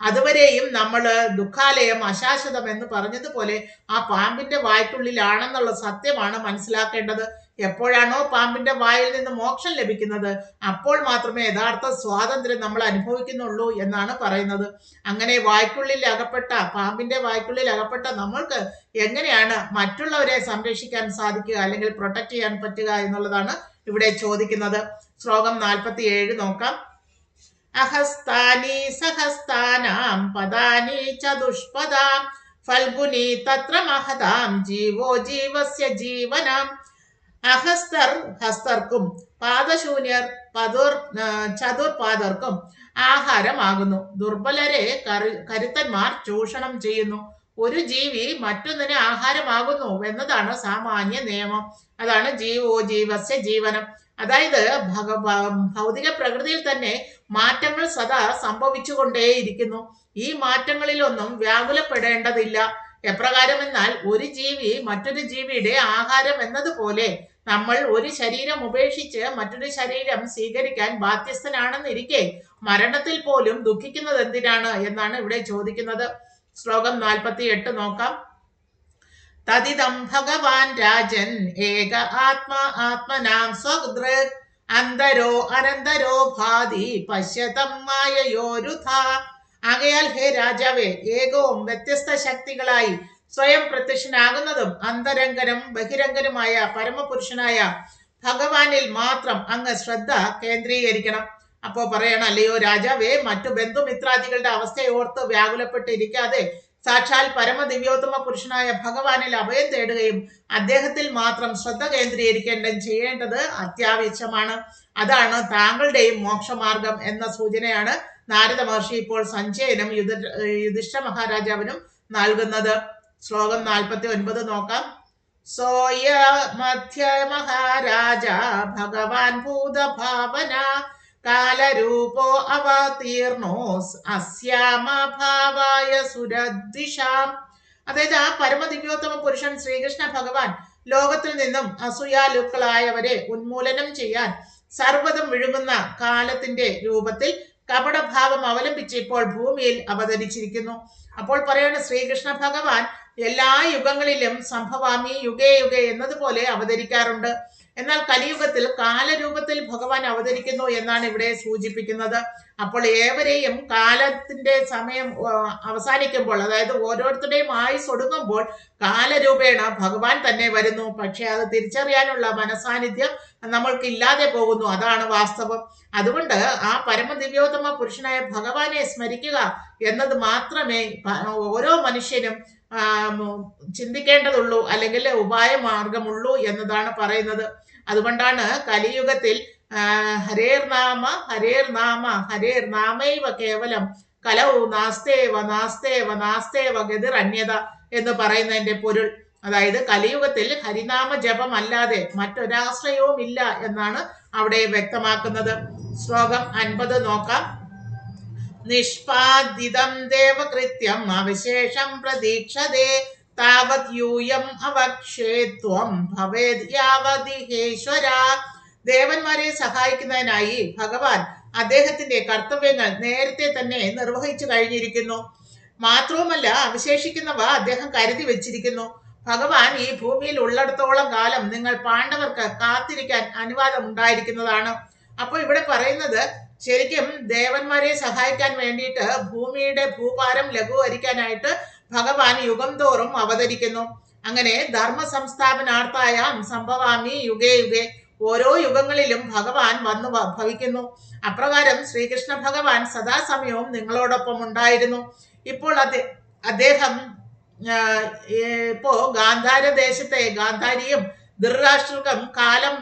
അതുവരെയും നമ്മൾ ദുഃഖാലയം അശാശ്വതം എന്ന് പറഞ്ഞതുപോലെ ആ പാമ്പിന്റെ വായ്ക്കുള്ളിലാണെന്നുള്ള സത്യമാണ് മനസ്സിലാക്കേണ്ടത്. എപ്പോഴാണോ പാമ്പിന്റെ വായിൽ നിന്ന് മോക്ഷം ലഭിക്കുന്നത് അപ്പോൾ മാത്രമേ യഥാർത്ഥ സ്വാതന്ത്ര്യം നമ്മൾ അനുഭവിക്കുന്നുള്ളൂ എന്നാണ് പറയുന്നത്. അങ്ങനെ വായ്ക്കുള്ളിൽ അകപ്പെട്ട പാമ്പിന്റെ വായ്ക്കുള്ളിൽ അകപ്പെട്ട നമ്മൾക്ക് എങ്ങനെയാണ് മറ്റുള്ളവരെ സംരക്ഷിക്കാൻ സാധിക്കുക അല്ലെങ്കിൽ പ്രൊട്ടക്ട് ചെയ്യാൻ പറ്റുക എന്നുള്ളതാണ് ഇവിടെ ചോദിക്കുന്നത്. ശ്ലോകം 47 നോക്കാം. അഹസ്താനി സഹസ്താനാം പദാനി ചതുഷ്പദാം ഫൽഗുനി തത്ര മഹതാം ജീവോ ജീവസ്യ ജീവനം. അഹസ്തർ ഹസ്തർക്കും പാദശൂന്യർ ചതുർപാദർക്കും ആഹാരമാകുന്നു. ദുർബലരെ കരുത്തന്മാർ ചൂഷണം ചെയ്യുന്നു. ഒരു ജീവി മറ്റൊന്നിന് ആഹാരമാകുന്നു എന്നതാണ് സാമാന്യ നിയമം. അതാണ് ജീവോ ജീവസ്യ ജീവനം. അതായത് ഭൗതിക പ്രകൃതിയിൽ തന്നെ മാറ്റങ്ങൾ സദാ സംഭവിച്ചുകൊണ്ടേയിരിക്കുന്നു. ഈ മാറ്റങ്ങളിലൊന്നും വ്യാകുലപ്പെടേണ്ടതില്ല. എപ്രകാരമെന്നാൽ ഒരു ജീവി മറ്റൊരു ജീവിയുടെ ആഹാരം എന്നതുപോലെ നമ്മൾ ഒരു ശരീരം ഉപേക്ഷിച്ച് മറ്റൊരു ശരീരം സ്വീകരിക്കാൻ ബാധ്യസ്ഥനാണെന്നിരിക്കെ മരണത്തിൽ പോലും ദുഃഖിക്കുന്നത് എന്തിനാണ് എന്നാണ് ഇവിടെ ചോദിക്കുന്നത്. ശ്ലോകം 48 നോക്കാം. തദിദം ഭഗവാൻ രാജൻ ഏക ആത്മാ ആത്മനാം സ്വദൃക് അന്തരോ അനന്തരോ ഭാതി പശ്യതം മായയോരുധ. ആകയാൽ ഹേ രാജാവേ, ഏകവും വ്യത്യസ്ത ശക്തികളായി സ്വയം പ്രത്യക്ഷനാകുന്നതും അന്തരംഗനും ബഹിരംഗനുമായ പരമപുരുഷനായ ഭഗവാനിൽ മാത്രം അങ്ങ് ശ്രദ്ധ കേന്ദ്രീകരിക്കണം. അപ്പോ പറയണം, അല്ലയോ രാജാവേ, മറ്റു ബന്ധുമിത്രാദികളുടെ അവസ്ഥയെ ഓർത്ത് വ്യാകുലപ്പെട്ടിരിക്കാതെ സാക്ഷാൽ പരമദിവ്യോത്തമ പുരുഷനായ ഭഗവാനിൽ അഭയം തേടുകയും അദ്ദേഹത്തിൽ മാത്രം ശ്രദ്ധ കേന്ദ്രീകരിക്കേണ്ടതും ചെയ്യേണ്ടത് അത്യാവശ്യമാണ്. അതാണ് താങ്കളുടെയും മോക്ഷമാർഗം എന്ന സൂചനയാണ് നാരദ മഹർഷി ഇപ്പോൾ സഞ്ജയനും യുധിഷ്ഠിര മഹാരാജാവിനും നൽകുന്നത്. ശ്ലോകം 49 നോക്കാം. സോയ മധ്യ മഹാരാജ ഭഗവാൻ ഭൂതഭാവന കാലരൂപോ അവതീർണോ അസ്യാമഭാവായ സുരദ്വിഷാം. അതായത് ആ പരമദിവ്യോത്തമ പുരുഷൻ ശ്രീകൃഷ്ണ ഭഗവാൻ ലോകത്തിൽ നിന്നും അസൂയാലുക്കളായവരെ ഉന്മൂലനം ചെയ്യാൻ സർവ്വതും വിഴുങ്ങുന്ന കാലത്തിന്റെ രൂപത്തിൽ കപടഭാവം അവലംബിച്ച് ഇപ്പോൾ ഭൂമിയിൽ അവതരിച്ചിരിക്കുന്നു. അപ്പോൾ പറയാണ്, ശ്രീകൃഷ്ണ ഭഗവാൻ എല്ലാ യുഗങ്ങളിലും സംഭവാമി യുഗേ യുഗേ എന്നതുപോലെ അവതരിക്കാറുണ്ട്. എന്നാൽ കലിയുഗത്തിൽ കാലരൂപത്തിൽ ഭഗവാൻ അവതരിക്കുന്നു എന്നാണ് ഇവിടെ സൂചിപ്പിക്കുന്നത്. അപ്പോൾ ഏവരെയും കാലത്തിന്റെ സമയം അവസാനിക്കുമ്പോൾ, അതായത് ഓരോരുത്തരുടെയും ആയുസ് ഒടുങ്ങുമ്പോൾ കാലരൂപേണ ഭഗവാൻ തന്നെ വരുന്നു. പക്ഷെ അത് തിരിച്ചറിയാനുള്ള മനസാന്നിധ്യം നമ്മൾക്ക് ഇല്ലാതെ പോകുന്നു. അതാണ് വാസ്തവം. അതുകൊണ്ട് ആ പരമദിവ്യോത്തമ പുരുഷനായ ഭഗവാനെ സ്മരിക്കുക എന്നത് മാത്രമേ ഓരോ മനുഷ്യനും ചിന്തിക്കേണ്ടതുള്ളൂ, അല്ലെങ്കിൽ ഉപായ മാർഗമുള്ളൂ എന്നതാണ് പറയുന്നത്. അതുകൊണ്ടാണ് കലിയുഗത്തിൽ ഹരേർ നാമ ഹരേർ നാമ ഹരേർ നാമൈവ കേവലം കലൗ നാസ്തേവ നാസ്തേവ നാസ്തേവ ഗതിർ അന്യത എന്ന് പറയുന്നതിന്റെ പൊരുൾ. അതായത് കലിയുഗത്തിൽ ഹരിനാമ ജപം അല്ലാതെ മറ്റൊരാശ്രയവും ഇല്ല എന്നാണ് അവിടെ വ്യക്തമാക്കുന്നത്. ശ്ലോകം 50 നോക്കാം. നിഷ്പാദിതം ദേവകൃത്യം അവിശേഷം പ്രതീക്ഷതേ താവത് യൂയം അവക്ഷേത്വം ഭവേദ് യാവതിഹേശ്വര. ദേവന്മാരെ സഹായിക്കുന്നതിനായി ഭഗവാൻ അദ്ദേഹത്തിന്റെ കർത്തവ്യങ്ങൾ നേരത്തെ തന്നെ നിർവഹിച്ചു കഴിഞ്ഞിരിക്കുന്നു. മാത്രവുമല്ല, അവശേഷിക്കുന്നവ അദ്ദേഹം കരുതി വെച്ചിരിക്കുന്നു. ഭഗവാൻ ഈ ഭൂമിയിൽ ഉള്ളിടത്തോളം കാലം നിങ്ങൾ പാണ്ഡവർക്ക് കാത്തിരിക്കാൻ അനുവാദം ഉണ്ടായിരിക്കുന്നതാണ്. അപ്പോൾ ഇവിടെ പറയുന്നത്, ശരിക്കും ദേവന്മാരെ സഹായിക്കാൻ വേണ്ടിയിട്ട് ഭൂമിയുടെ ഭൂഭാരം ലഘൂകരിക്കാനായിട്ട് ഭഗവാൻ യുഗം തോറും അവതരിക്കുന്നു. അങ്ങനെ ധർമ്മ സംസ്ഥാപനാർത്ഥായ സംഭവാമി യുഗേ യുഗേ, ഓരോ യുഗങ്ങളിലും ഭഗവാൻ വന്നു ഭവിക്കുന്നു. അപ്രകാരം ശ്രീകൃഷ്ണ ഭഗവാൻ സദാസമയവും നിങ്ങളോടൊപ്പം ഉണ്ടായിരുന്നു. ഇപ്പോൾ അദ്ദേഹം ഇപ്പോ ഗാന്ധാര ദേശത്തെ ഗാന്ധാരിയും ധൃതരാഷ്ട്രർക്കും കാലം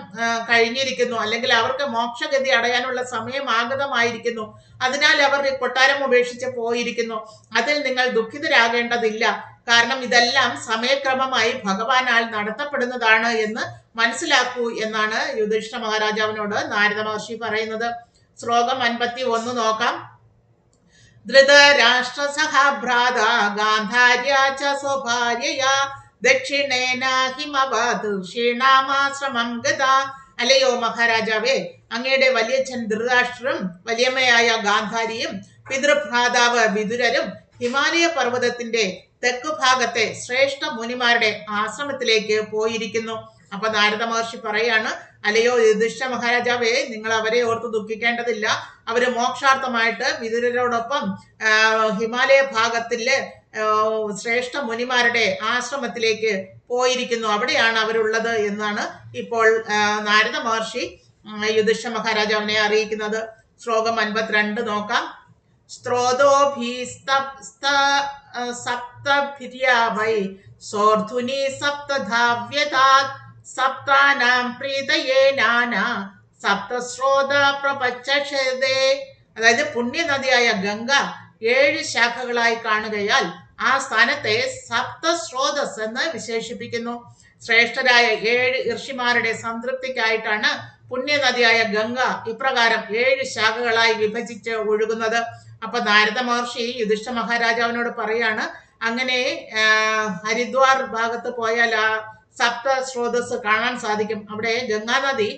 കഴിഞ്ഞിരിക്കുന്നു, അല്ലെങ്കിൽ അവർക്ക് മോക്ഷഗതി അടയാനുള്ള സമയം ആഗതമായിരിക്കുന്നു. അതിനാൽ അവർ കൊട്ടാരം ഉപേക്ഷിച്ച് പോയിരിക്കുന്നു. അതിൽ നിങ്ങൾ ദുഃഖിതരാകേണ്ടതില്ല. കാരണം ഇതെല്ലാം സമയക്രമമായി ഭഗവാനാൽ നടത്തപ്പെടുന്നതാണ് എന്ന് മനസ്സിലാക്കൂ എന്നാണ് യുധിഷ്ഠിര മഹാരാജാവിനോട് നാരദ മഹർഷി പറയുന്നത്. ശ്ലോകം 51 നോക്കാം. ധൃതരാഷ്ട്ര സഹഭ്രാത ഗാന്ധാര്യ ച സ്വഭാര്യയാ ദക്ഷിണേന ഹിമവധീർഷിണാമാശ്രമം ഗത. അല്ലയോ മഹാരാജാവേ, അങ്ങയുടെ വലിയച്ഛൻ ധൃതരാഷ്ട്രരും വലിയമ്മയായ ഗാന്ധാരിയും പിതൃഭ്രാതാവ് വിതുരരും ഹിമാലയ പർവ്വതത്തിന്റെ തെക്കു ഭാഗത്തെ ശ്രേഷ്ഠ മുനിമാരുടെ ആശ്രമത്തിലേക്ക് പോയിരിക്കുന്നു. അപ്പൊ നാരദ മഹർഷി പറയാണ്, അല്ലയോ യുധിഷ്ഠിര മഹാരാജാവേ, നിങ്ങൾ അവരെ ഓർത്ത് ദുഃഖിക്കേണ്ടതില്ല. അവര് മോക്ഷാർത്ഥമായിട്ട് വിതുരരോടൊപ്പം ഹിമാലയ ഭാഗത്തിലെ ശ്രേഷ്ഠ മുനിമാരുടെ ആശ്രമത്തിലേക്ക് പോയിരിക്കുന്നു. അവിടെയാണ് അവരുള്ളത് എന്നാണ് ഇപ്പോൾ നാരദ മഹർഷി യുധിഷ്ഠിര മഹാരാജാവിനെ അറിയിക്കുന്നത്. ശ്ലോകം 52 നോക്കാം. സ്ത്രോതോഭീസ്തപ്തഭിര്യാവൈ സോർധുനി സപ്തധാവ്യതാത് സപ്താനാം പ്രീതയേ നാനാ സപ്തസ്രോത പ്രപഞ്ചേ. അതായത് പുണ്യനദിയായ ഗംഗ 7 ശാഖകളായി കാണുകയാൽ ആ സ്ഥാനത്തെ സപ്തസ്രോതസ് എന്ന് വിശേഷിപ്പിക്കുന്നു. ശ്രേഷ്ഠരായ 7 ഋഷിമാരുടെ സംതൃപ്തിക്കായിട്ടാണ് പുണ്യനദിയായ ഗംഗ ഇപ്രകാരം 7 ശാഖകളായി വിഭജിച്ച് ഒഴുകുന്നത്. അപ്പൊ നാരദ മഹർഷി യുധിഷ്ഠിര മഹാരാജാവിനോട് പറയാണ്, അങ്ങനെ ഹരിദ്വാർ ഭാഗത്ത് പോയാൽ ആ സപ്ത സ്രോതസ് കാണാൻ സാധിക്കും. അവിടെ ഗംഗാനദി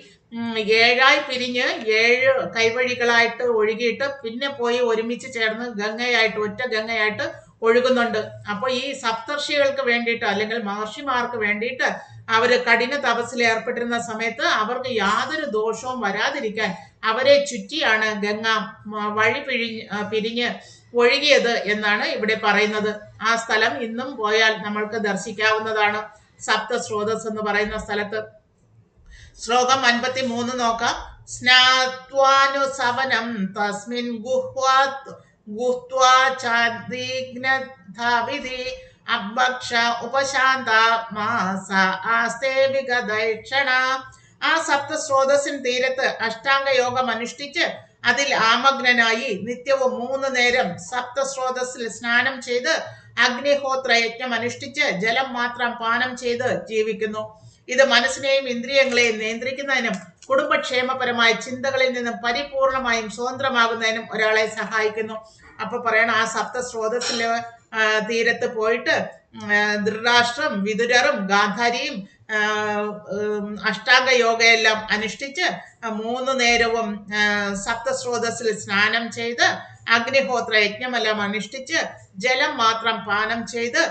7ആയി പിരിഞ്ഞ് 7 കൈവഴികളായിട്ട് ഒഴുകിയിട്ട് പിന്നെ പോയി ഒരുമിച്ച് ചേർന്ന് ഗംഗയായിട്ട് ഒറ്റ ഗംഗയായിട്ട് ഒഴുകുന്നുണ്ട്. അപ്പോൾ ഈ സപ്തർഷികൾക്ക് വേണ്ടിയിട്ട് അല്ലെങ്കിൽ മഹർഷിമാർക്ക് വേണ്ടിയിട്ട് അവര് കഠിന തപസ്സിൽ ഏർപ്പെട്ടിരുന്ന സമയത്ത് അവർക്ക് യാതൊരു ദോഷവും വരാതിരിക്കാൻ അവരെ ചുറ്റിയാണ് ഗംഗ വഴി പിരിഞ്ഞ് ഒഴുകിയത് എന്നാണ് ഇവിടെ പറയുന്നത്. ആ സ്ഥലം ഇന്നും പോയാൽ നമ്മൾക്ക് ദർശിക്കാവുന്നതാണ്, സപ്ത സ്രോതസ് എന്ന് പറയുന്ന സ്ഥലത്ത്. ശ്ലോകം 53 നോക്കാം. സ്നാത്വാനുസവനം തസ്മിൻ ഗുഹ്വാ ചാദിഗ്നധാവിധി അഭക്ഷ ഉപശാന്ത മാസ ആസ്തേ വിഗതൈക്ഷണ. ആ സപ്ത സ്രോതസ്സിൻ തീരത്ത് അഷ്ടാംഗ യോഗം അനുഷ്ഠിച്ച് അതിൽ ആമഗ്നനായി നിത്യവും 3 നേരം സപ്ത സ്രോതസ്സിൽ സ്നാനം ചെയ്ത് അഗ്നിഹോത്ര യജ്ഞം അനുഷ്ഠിച്ച് ജലം മാത്രം പാനം ചെയ്ത് ജീവിക്കുന്നു. ഇത് മനസ്സിനെയും ഇന്ദ്രിയങ്ങളെയും നിയന്ത്രിക്കുന്നതിനും കുടുംബക്ഷേമപരമായ ചിന്തകളിൽ നിന്നും പരിപൂർണമായും സ്വതന്ത്രമാകുന്നതിനും ഒരാളെ സഹായിക്കുന്നു. അപ്പൊ പറയണം, ആ സപ്ത സ്രോതസ്സിലെ തീരത്ത് പോയിട്ട് ധൃതരാഷ്ട്രം, വിതുരറും ഗാന്ധാരിയും അഷ്ടാംഗ യോഗയെല്ലാം അനുഷ്ഠിച്ച് 3 നേരവും സപ്തസ്രോതസ്സിൽ സ്നാനം ചെയ്ത് അഗ്നിഹോത്ര യജ്ഞമെല്ലാം അനുഷ്ഠിച്ച് ജലം മാത്രം പാനം ചെയ്ത്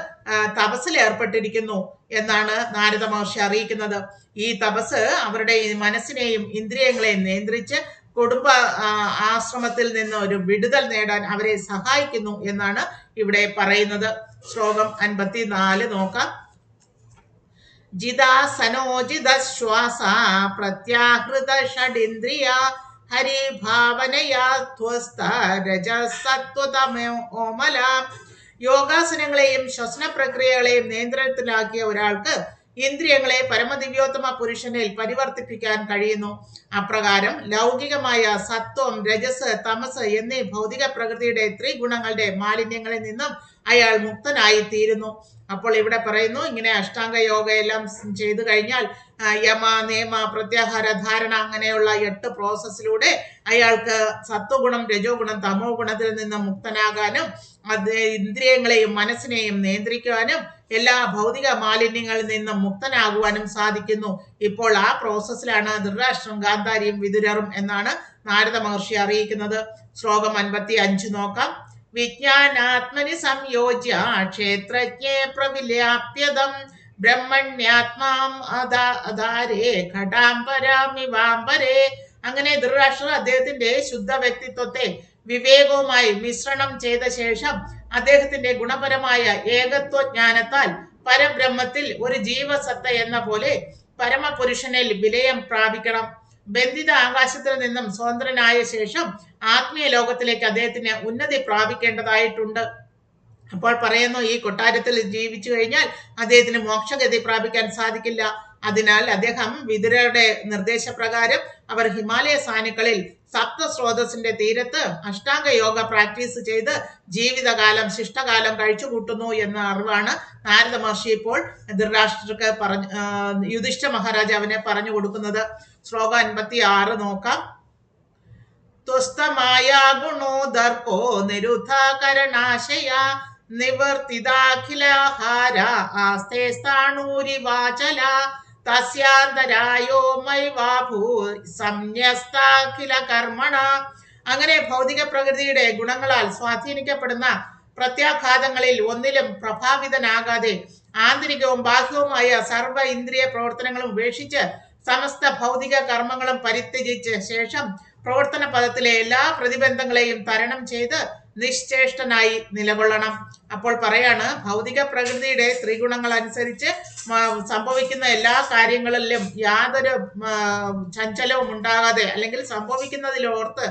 തപസ്സിൽ ഏർപ്പെട്ടിരിക്കുന്നു എന്നാണ് നാരദ മഹർഷി അറിയിക്കുന്നത്. ഈ തപസ് അവരുടെ മനസ്സിനെയും ഇന്ദ്രിയങ്ങളെയും നിയന്ത്രിച്ച് കുടുംബ ആശ്രമത്തിൽ നിന്ന് ഒരു വിടുതൽ നേടാൻ അവരെ സഹായിക്കുന്നു എന്നാണ് ഇവിടെ പറയുന്നത്. ശ്ലോകം 54 നോക്കാം. ജിതാസനോജിതശ്വാസ പ്രത്യാഹൃത ഷഡിന്ദ്രിയ ഹരിഭാവനയാ ത്വസ്ത രജസത്വതമോമല. യോഗാസനങ്ങളെയും ശ്വസന പ്രക്രിയകളെയും നിയന്ത്രണത്തിലാക്കിയ ഒരാൾക്ക് ഇന്ദ്രിയങ്ങളെ പരമദിവ്യോത്തമ പുരുഷനിൽ പരിവർത്തിപ്പിക്കാൻ കഴിയുന്നു. അപ്രകാരം ലൗകികമായ സത്വം, രജസ്, തമസ് എന്നീ ഭൗതിക പ്രകൃതിയുടെ ത്രിഗുണങ്ങളുടെ മാലിന്യങ്ങളിൽ നിന്നും അയാൾ മുക്തനായി തീരുന്നു. അപ്പോൾ ഇവിടെ പറയുന്നു, ഇങ്ങനെ അഷ്ടാംഗ യോഗയെല്ലാം ചെയ്തു കഴിഞ്ഞാൽ യമ, നിയമ, പ്രത്യാഹാര, ധാരണ അങ്ങനെയുള്ള 8 പ്രോസസ്സിലൂടെ അയാൾക്ക് സത്വഗുണം, രജോ ഗുണം, തമോ ഗുണത്തിൽ നിന്ന് മുക്തനാകാനും അത് ഇന്ദ്രിയങ്ങളെയും മനസ്സിനെയും നിയന്ത്രിക്കുവാനും എല്ലാ ഭൗതിക മാലിന്യങ്ങളിൽ നിന്നും മുക്തനാകുവാനും സാധിക്കുന്നു. ഇപ്പോൾ ആ പ്രോസസ്സിലാണ് ധൃതരാഷ്ട്രം, ഗാന്ധാരിയും വിതുരറും എന്നാണ് നാരദ മഹർഷി അറിയിക്കുന്നത്. ശ്ലോകം 55 നോക്കാം. വിജ്ഞാനാത്മനി സംയോജ്യ ക്ഷേത്രജ്ഞേ പ്രവില്യാപ്യതം ബ്രഹ്മണ്യാത്മാം അധാരേ ഘടാംബരാമിവാംബരേ. അങ്ങനെ ധൃതരാഷ്ട്രർ അദ്ദേഹത്തിന്റെ ശുദ്ധ വ്യക്തിത്വത്തെ വിവേകവുമായി മിശ്രണം ചെയ്ത ശേഷം അദ്ദേഹത്തിന്റെ ഗുണപരമായ ഏകത്വജ്ഞാനത്താൽ പരബ്രഹ്മത്തിൽ ഒരു ജീവസത്ത എന്ന പോലെ പരമപുരുഷനിൽ വിലയം പ്രാപിക്കണം. ബന്ധിത ആകാശത്തിൽ നിന്നും സ്വതന്ത്രനായ ശേഷം ആത്മീയ ലോകത്തിലേക്ക് അദ്ദേഹത്തിന് ഉന്നതി പ്രാപിക്കേണ്ടതായിട്ടുണ്ട്. അപ്പോൾ പറയുന്നു, ഈ കൊട്ടാരത്തിൽ ജീവിച്ചു കഴിഞ്ഞാൽ അദ്ദേഹത്തിന് മോക്ഷഗതി പ്രാപിക്കാൻ സാധിക്കില്ല. അതിനാൽ അദ്ദേഹം വിതുരരുടെ നിർദ്ദേശപ്രകാരം അവർ ഹിമാലയ സാനുക്കളിൽ സപ്തസ്രോതസ്സിന്റെ തീരത്ത് അഷ്ടാംഗ യോഗ പ്രാക്ടീസ് ചെയ്ത് ജീവിതകാലം, ശിഷ്ടകാലം കഴിച്ചുകൂട്ടുന്നു എന്ന അറിവാണ് നാരദ മഹർഷി ഇപ്പോൾ ധൃതരാഷ്ട്രർക്ക് യുധിഷ്ഠ മഹാരാജാവിനെ പറഞ്ഞു കൊടുക്കുന്നത്. ശ്ലോകം 56 നോക്കാം. ത്വസ്തമായ ഗുണോദർപ്പോ നിരുദ്ധാകരണാശയ നിവർത്തിതാഖിലഹാര ആസ്തേ സ്ഥാണൂരിവാചല തസ്യാന്തരായോ മൈവാഭൂ സംന്യസ്താഖില കർമ്മണ. അങ്ങനെ ഭൗതിക പ്രകൃതിയുടെ ഗുണങ്ങളാൽ സ്വാധീനിക്കപ്പെടുന്ന പ്രത്യാഘാതങ്ങളിൽ ഒന്നിലും പ്രഭാവിതനാകാതെ ആന്തരികവും ബാഹ്യവുമായ സർവ ഇന്ദ്രിയ പ്രവർത്തനങ്ങളും ഉപേക്ഷിച്ച് സമസ്ത ഭൗതിക കർമ്മങ്ങളും പരിത്യജിച്ച ശേഷം പ്രവർത്തന പദത്തിലെ എല്ലാ പ്രതിബന്ധങ്ങളെയും തരണം ചെയ്ത് നിശ്ചേഷ്ടനായി നിലകൊള്ളണം. അപ്പോൾ പറയാണ്, ഭൗതിക പ്രകൃതിയുടെ ത്രിഗുണങ്ങൾ അനുസരിച്ച് സംഭവിക്കുന്ന എല്ലാ കാര്യങ്ങളിലും യാതൊരു ചഞ്ചലവും ഉണ്ടാകാതെ അല്ലെങ്കിൽ സംഭവിക്കുന്നതിലോർത്ത്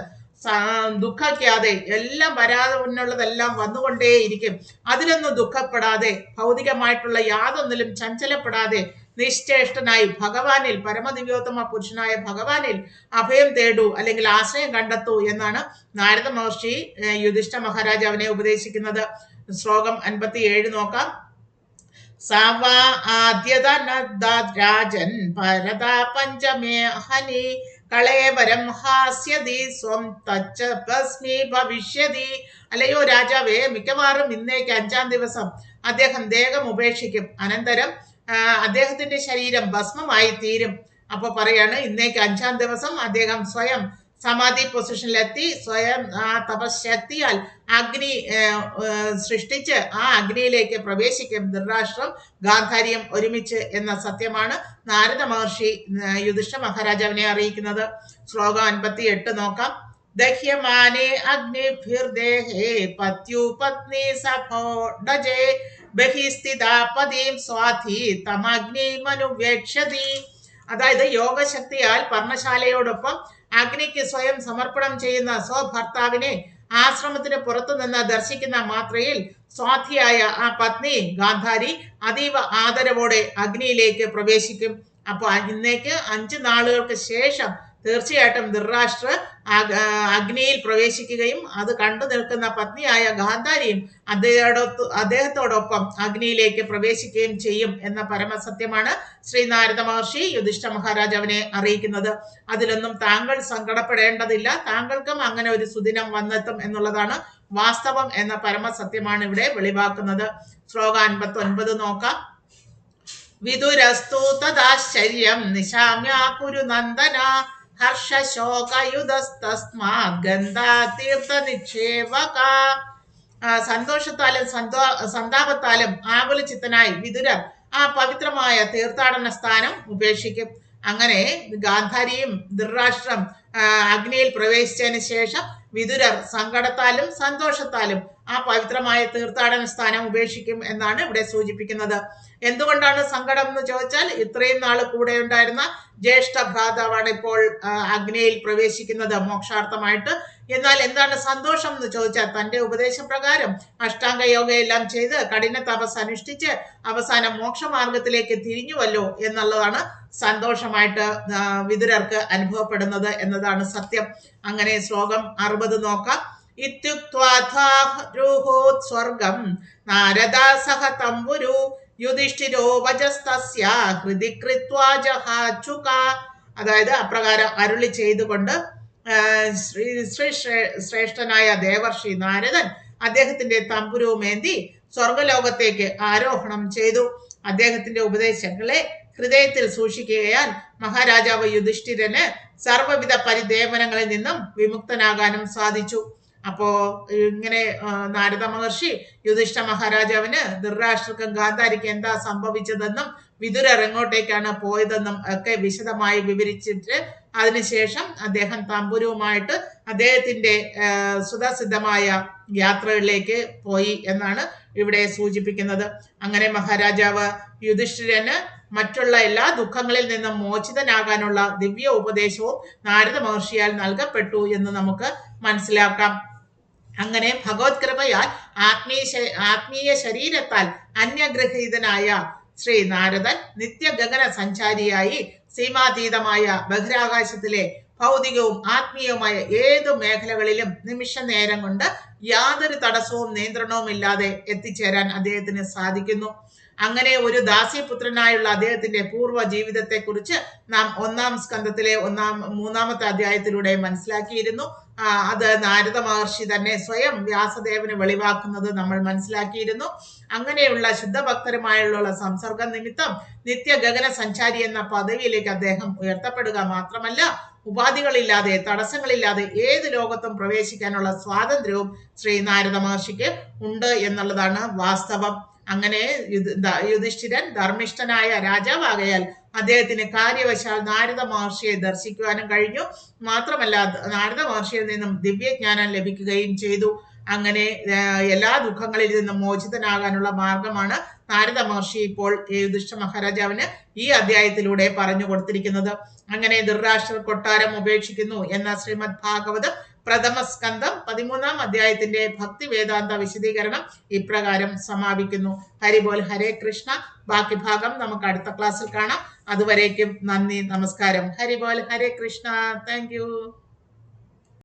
ദുഃഖിക്കാതെ എല്ലാം വരാനുള്ളതെല്ലാം വന്നുകൊണ്ടേയിരിക്കും. അതിലൊന്നും ദുഃഖപ്പെടാതെ ഭൗതികമായിട്ടുള്ള യാതൊന്നിലും ചഞ്ചലപ്പെടാതെ നിശ്ചേഷ്ടനായി ഭഗവാനിൽ, പരമദിവ്യോത്തമ പുരുഷനായ ഭഗവാനിൽ അഭയം തേടൂ അല്ലെങ്കിൽ ആശ്രയം കണ്ടെത്തൂ എന്നാണ് നാരദ മഹർഷി യുധിഷ്ഠ മഹാരാജാവിനെ ഉപദേശിക്കുന്നത്. ശ്ലോകം 57 നോക്കാം. സാവാ ആദ്യതനദാജൻ ഭരത പഞ്ചമേ ഹനി കളേവരം ഹാസ്യതി സ്വം തച്ഛസ്മി ഭവിഷ്യതി. അല്ലയോ രാജാവേ, മിക്കവാറും ഇന്നേക്ക് 5-ാം ദിവസം അദ്ദേഹം ദേഹം ഉപേക്ഷിക്കും. അനന്തരം അദ്ദേഹത്തിന്റെ ശരീരം ഭസ്മമായി തീരും. അപ്പൊ പറയാണ്, ഇന്നേക്ക് 5-ാം ദിവസം അദ്ദേഹം സ്വയം സമാധി പൊസിഷനിലെത്തി സ്വയം ആ തപശക്തിയാൽ അഗ്നി സൃഷ്ടിച്ച് ആ അഗ്നിയിലേക്ക് പ്രവേശിക്കും ധൃതരാഷ്ട്രം ഗാന്ധാരിയും ഒരുമിച്ച് എന്ന സത്യമാണ് നാരദ മഹർഷി യുധിഷ്ഠിര മഹാരാജാവിനെ അറിയിക്കുന്നത്. ശ്ലോകം 58 നോക്കാം. ദഹ്യമാനേ അഗ്നിഭിർദേഹേ പത്യു പത്നി സഭോഡജേ ബഹിസ്ഥിതാ പദീം സ്വാധി തമഗ്നി മനുവേക്ഷതി. അതായത് യോഗശക്തിയാൽ പർണശാലയോടൊപ്പം അഗ്നിക്ക് സ്വയം സമർപ്പണം ചെയ്യുന്ന സ്വഭർത്താവിനെ ആശ്രമത്തിന് പുറത്തു നിന്ന് ദർശിക്കുന്ന മാത്രയിൽ സ്വാധിയായ ആ പത്നി ഗാന്ധാരി അതീവ ആദരവോടെ അഗ്നിയിലേക്ക് പ്രവേശിക്കും. അപ്പൊ ഇന്നേക്ക് 5 നാളുകൾക്ക് ശേഷം തീർച്ചയായിട്ടും ധൃതരാഷ്ട്ര അഗ്നിയിൽ പ്രവേശിക്കുകയും അത് കണ്ടു നിൽക്കുന്ന പത്നിയായ ഗാന്ധാരിയും അദ്ദേഹത്തോടൊപ്പം അഗ്നിയിലേക്ക് പ്രവേശിക്കുകയും ചെയ്യും എന്ന പരമസത്യമാണ് ശ്രീ നാരദ മഹർഷി യുധിഷ്ഠിര മഹാരാജാവിനെ അറിയിക്കുന്നത്. അതിലൊന്നും താങ്കൾ സങ്കടപ്പെടേണ്ടതില്ല, താങ്കൾക്കും അങ്ങനെ ഒരു സുദിനം വന്നെത്തും എന്നുള്ളതാണ് വാസ്തവം എന്ന പരമസത്യമാണ് ഇവിടെ വെളിവാക്കുന്നത്. ശ്ലോകം 59 നോക്കാം. വിദുരസ്തു തദാശ്ചര്യം നിശാമ്യ കുരു നന്ദന ഹർഷശോകയുധസ്തസ്മാത് ഗന്ധാതീർത്ഥ നിക്ഷേപക. സന്തോഷത്താലും സന്താപത്താലും ആകുലചിത്തനായി വിതുരർ ആ പവിത്രമായ തീർത്ഥാടന സ്ഥാനം ഉപേക്ഷിക്കും. അങ്ങനെ ഗാന്ധാരിയും ധൃതരാഷ്ട്രം അഗ്നിയിൽ പ്രവേശിച്ചതിന് ശേഷം വിതുരർ സങ്കടത്താലും സന്തോഷത്താലും ആ പവിത്രമായ തീർത്ഥാടന സ്ഥാനം ഉപേക്ഷിക്കും എന്നാണ് ഇവിടെ സൂചിപ്പിക്കുന്നത്. എന്തുകൊണ്ടാണ് സങ്കടം എന്ന് ചോദിച്ചാൽ ഇത്രയും നാൾ കൂടെ ഉണ്ടായിരുന്ന ജ്യേഷ്ഠ ഭ്രാതാവാണ് ഇപ്പോൾ അഗ്നിയിൽ പ്രവേശിക്കുന്നത് മോക്ഷാർത്ഥമായിട്ട്. എന്നാൽ എന്താണ് സന്തോഷം എന്ന് ചോദിച്ചാൽ തന്റെ ഉപദേശപ്രകാരം അഷ്ടാംഗ യോഗയെല്ലാം ചെയ്ത് കഠിന തപസ് അനുഷ്ഠിച്ച് അവസാനം മോക്ഷമാർഗത്തിലേക്ക് തിരിഞ്ഞുവല്ലോ എന്നുള്ളതാണ് സന്തോഷമായിട്ട് വിതുരർക്ക് അനുഭവപ്പെടുന്നത് എന്നതാണ് സത്യം. അങ്ങനെ ശ്ലോകം 60 നോക്കാം. ഇത്യുക്ത്വാ സ്വർഗം നാരദാ സഹ തമ്പുരു യുധിഷ്ഠിരോ വജസ്തസ്യ ഹൃദി കൃത്വാ ജഹാചുക. അതായത് അപ്രകാരം അരുളി ചെയ്തുകൊണ്ട് ശ്രേഷ്ഠനായ ദേവർഷി നാരദൻ അദ്ദേഹത്തിന്റെ തമ്പുരുമേന്തി സ്വർഗലോകത്തേക്ക് ആരോഹണം ചെയ്തു. അദ്ദേഹത്തിന്റെ ഉപദേശങ്ങളെ ഹൃദയത്തിൽ സൂക്ഷിക്കുകയാൽ മഹാരാജാവ് യുധിഷ്ഠിരന് സർവ്വവിധ പരിദേവനങ്ങളിൽ നിന്നും വിമുക്തനാകാനും സാധിച്ചു. അപ്പോ ഇങ്ങനെ നാരദ മഹർഷി യുധിഷ്ഠിര മഹാരാജാവിന് ധൃതരാഷ്ട്രർക്കും ഗാന്ധാരിക്ക് എന്താ സംഭവിച്ചതെന്നും വിതുരർ എങ്ങോട്ടേക്കാണ് പോയതെന്നും ഒക്കെ വിശദമായി വിവരിച്ചിട്ട് അതിനുശേഷം അദ്ദേഹം തമ്പുരുവുമായിട്ട് അദ്ദേഹത്തിന്റെ സുധസിദ്ധമായ യാത്രകളിലേക്ക് പോയി എന്നാണ് ഇവിടെ സൂചിപ്പിക്കുന്നത്. അങ്ങനെ മഹാരാജാവ് യുധിഷ്ഠിരന് മറ്റുള്ള എല്ലാ ദുഃഖങ്ങളിൽ നിന്നും മോചിതനാകാനുള്ള ദിവ്യ ഉപദേശവും നാരദ മഹർഷിയാൽ നൽകപ്പെട്ടു എന്ന് നമുക്ക് മനസ്സിലാക്കാം. അങ്ങനെ ഭഗവത് കൃപയാൽ ആത്മീയ ശരീരത്താൽ അന്യഗ്രഹീതനായ ശ്രീ നാരദൻ നിത്യഗഗന സഞ്ചാരിയായി സീമാതീതമായ ബഹിരാകാശത്തിലെ ഭൗതികവും ആത്മീയവുമായ ഏതു മേഖലകളിലും നിമിഷ നേരം കൊണ്ട് യാതൊരു തടസ്സവും നിയന്ത്രണവും ഇല്ലാതെ എത്തിച്ചേരാൻ അദ്ദേഹത്തിന് സാധിക്കുന്നു. അങ്ങനെ ഒരു ദാസിപുത്രനായുള്ള അദ്ദേഹത്തിന്റെ പൂർവ്വ ജീവിതത്തെ കുറിച്ച് നാം 1-ാം സ്കന്ധത്തിലെ 3-ാമത്തെ അധ്യായത്തിലൂടെ മനസ്സിലാക്കിയിരുന്നു. അത് നാരദ മഹർഷി തന്നെ സ്വയം വ്യാസദേവന് വെളിവാക്കുന്നത് നമ്മൾ മനസ്സിലാക്കിയിരുന്നു. അങ്ങനെയുള്ള ശുദ്ധഭക്തരുമായുള്ള സംസർഗം നിമിത്തം നിത്യ ഗഗന സഞ്ചാരി എന്ന പദവിയിലേക്ക് അദ്ദേഹം ഉയർത്തപ്പെടുക മാത്രമല്ല ഉപാധികളില്ലാതെ തടസ്സങ്ങളില്ലാതെ ഏത് ലോകത്തും പ്രവേശിക്കാനുള്ള സ്വാതന്ത്ര്യവും ശ്രീ നാരദ മഹർഷിക്ക് ഉണ്ട് എന്നുള്ളതാണ് വാസ്തവം. അങ്ങനെ യുധിഷ്ഠിരൻ ധർമ്മിഷ്ഠനായ രാജാവാകയാൽ അദ്ദേഹത്തിന് കാര്യവശാൽ നാരദ മഹർഷിയെ ദർശിക്കുവാനും കഴിഞ്ഞു. മാത്രമല്ല നാരദ മഹർഷിയിൽ നിന്നും ദിവ്യജ്ഞാനം ലഭിക്കുകയും ചെയ്തു. അങ്ങനെ എല്ലാ ദുഃഖങ്ങളിൽ നിന്നും മോചിതനാകാനുള്ള മാർഗമാണ് നാരദ മഹർഷി ഇപ്പോൾ യുധിഷ്ഠിര മഹാരാജാവിന് ഈ അധ്യായത്തിലൂടെ പറഞ്ഞു കൊടുത്തിരിക്കുന്നത്. അങ്ങനെ ധൃതരാഷ്ട്ര കൊട്ടാരം ഉപേക്ഷിക്കുന്നു എന്ന ശ്രീമദ് ഭാഗവതം പ്രഥമ സ്കന്ധം 13-ാം അധ്യായത്തിന്റെ ഭക്തി വേദാന്ത വിശദീകരണം ഇപ്രകാരം സമാപിക്കുന്നു. ഹരിബോൽ ഹരേ കൃഷ്ണ. ബാക്കി ഭാഗം നമുക്ക് അടുത്ത ക്ലാസ്സിൽ കാണാം. അതുവരേക്കും നന്ദി, നമസ്കാരം. ഹരിബോൽ ഹരേ കൃഷ്ണ. Thank U.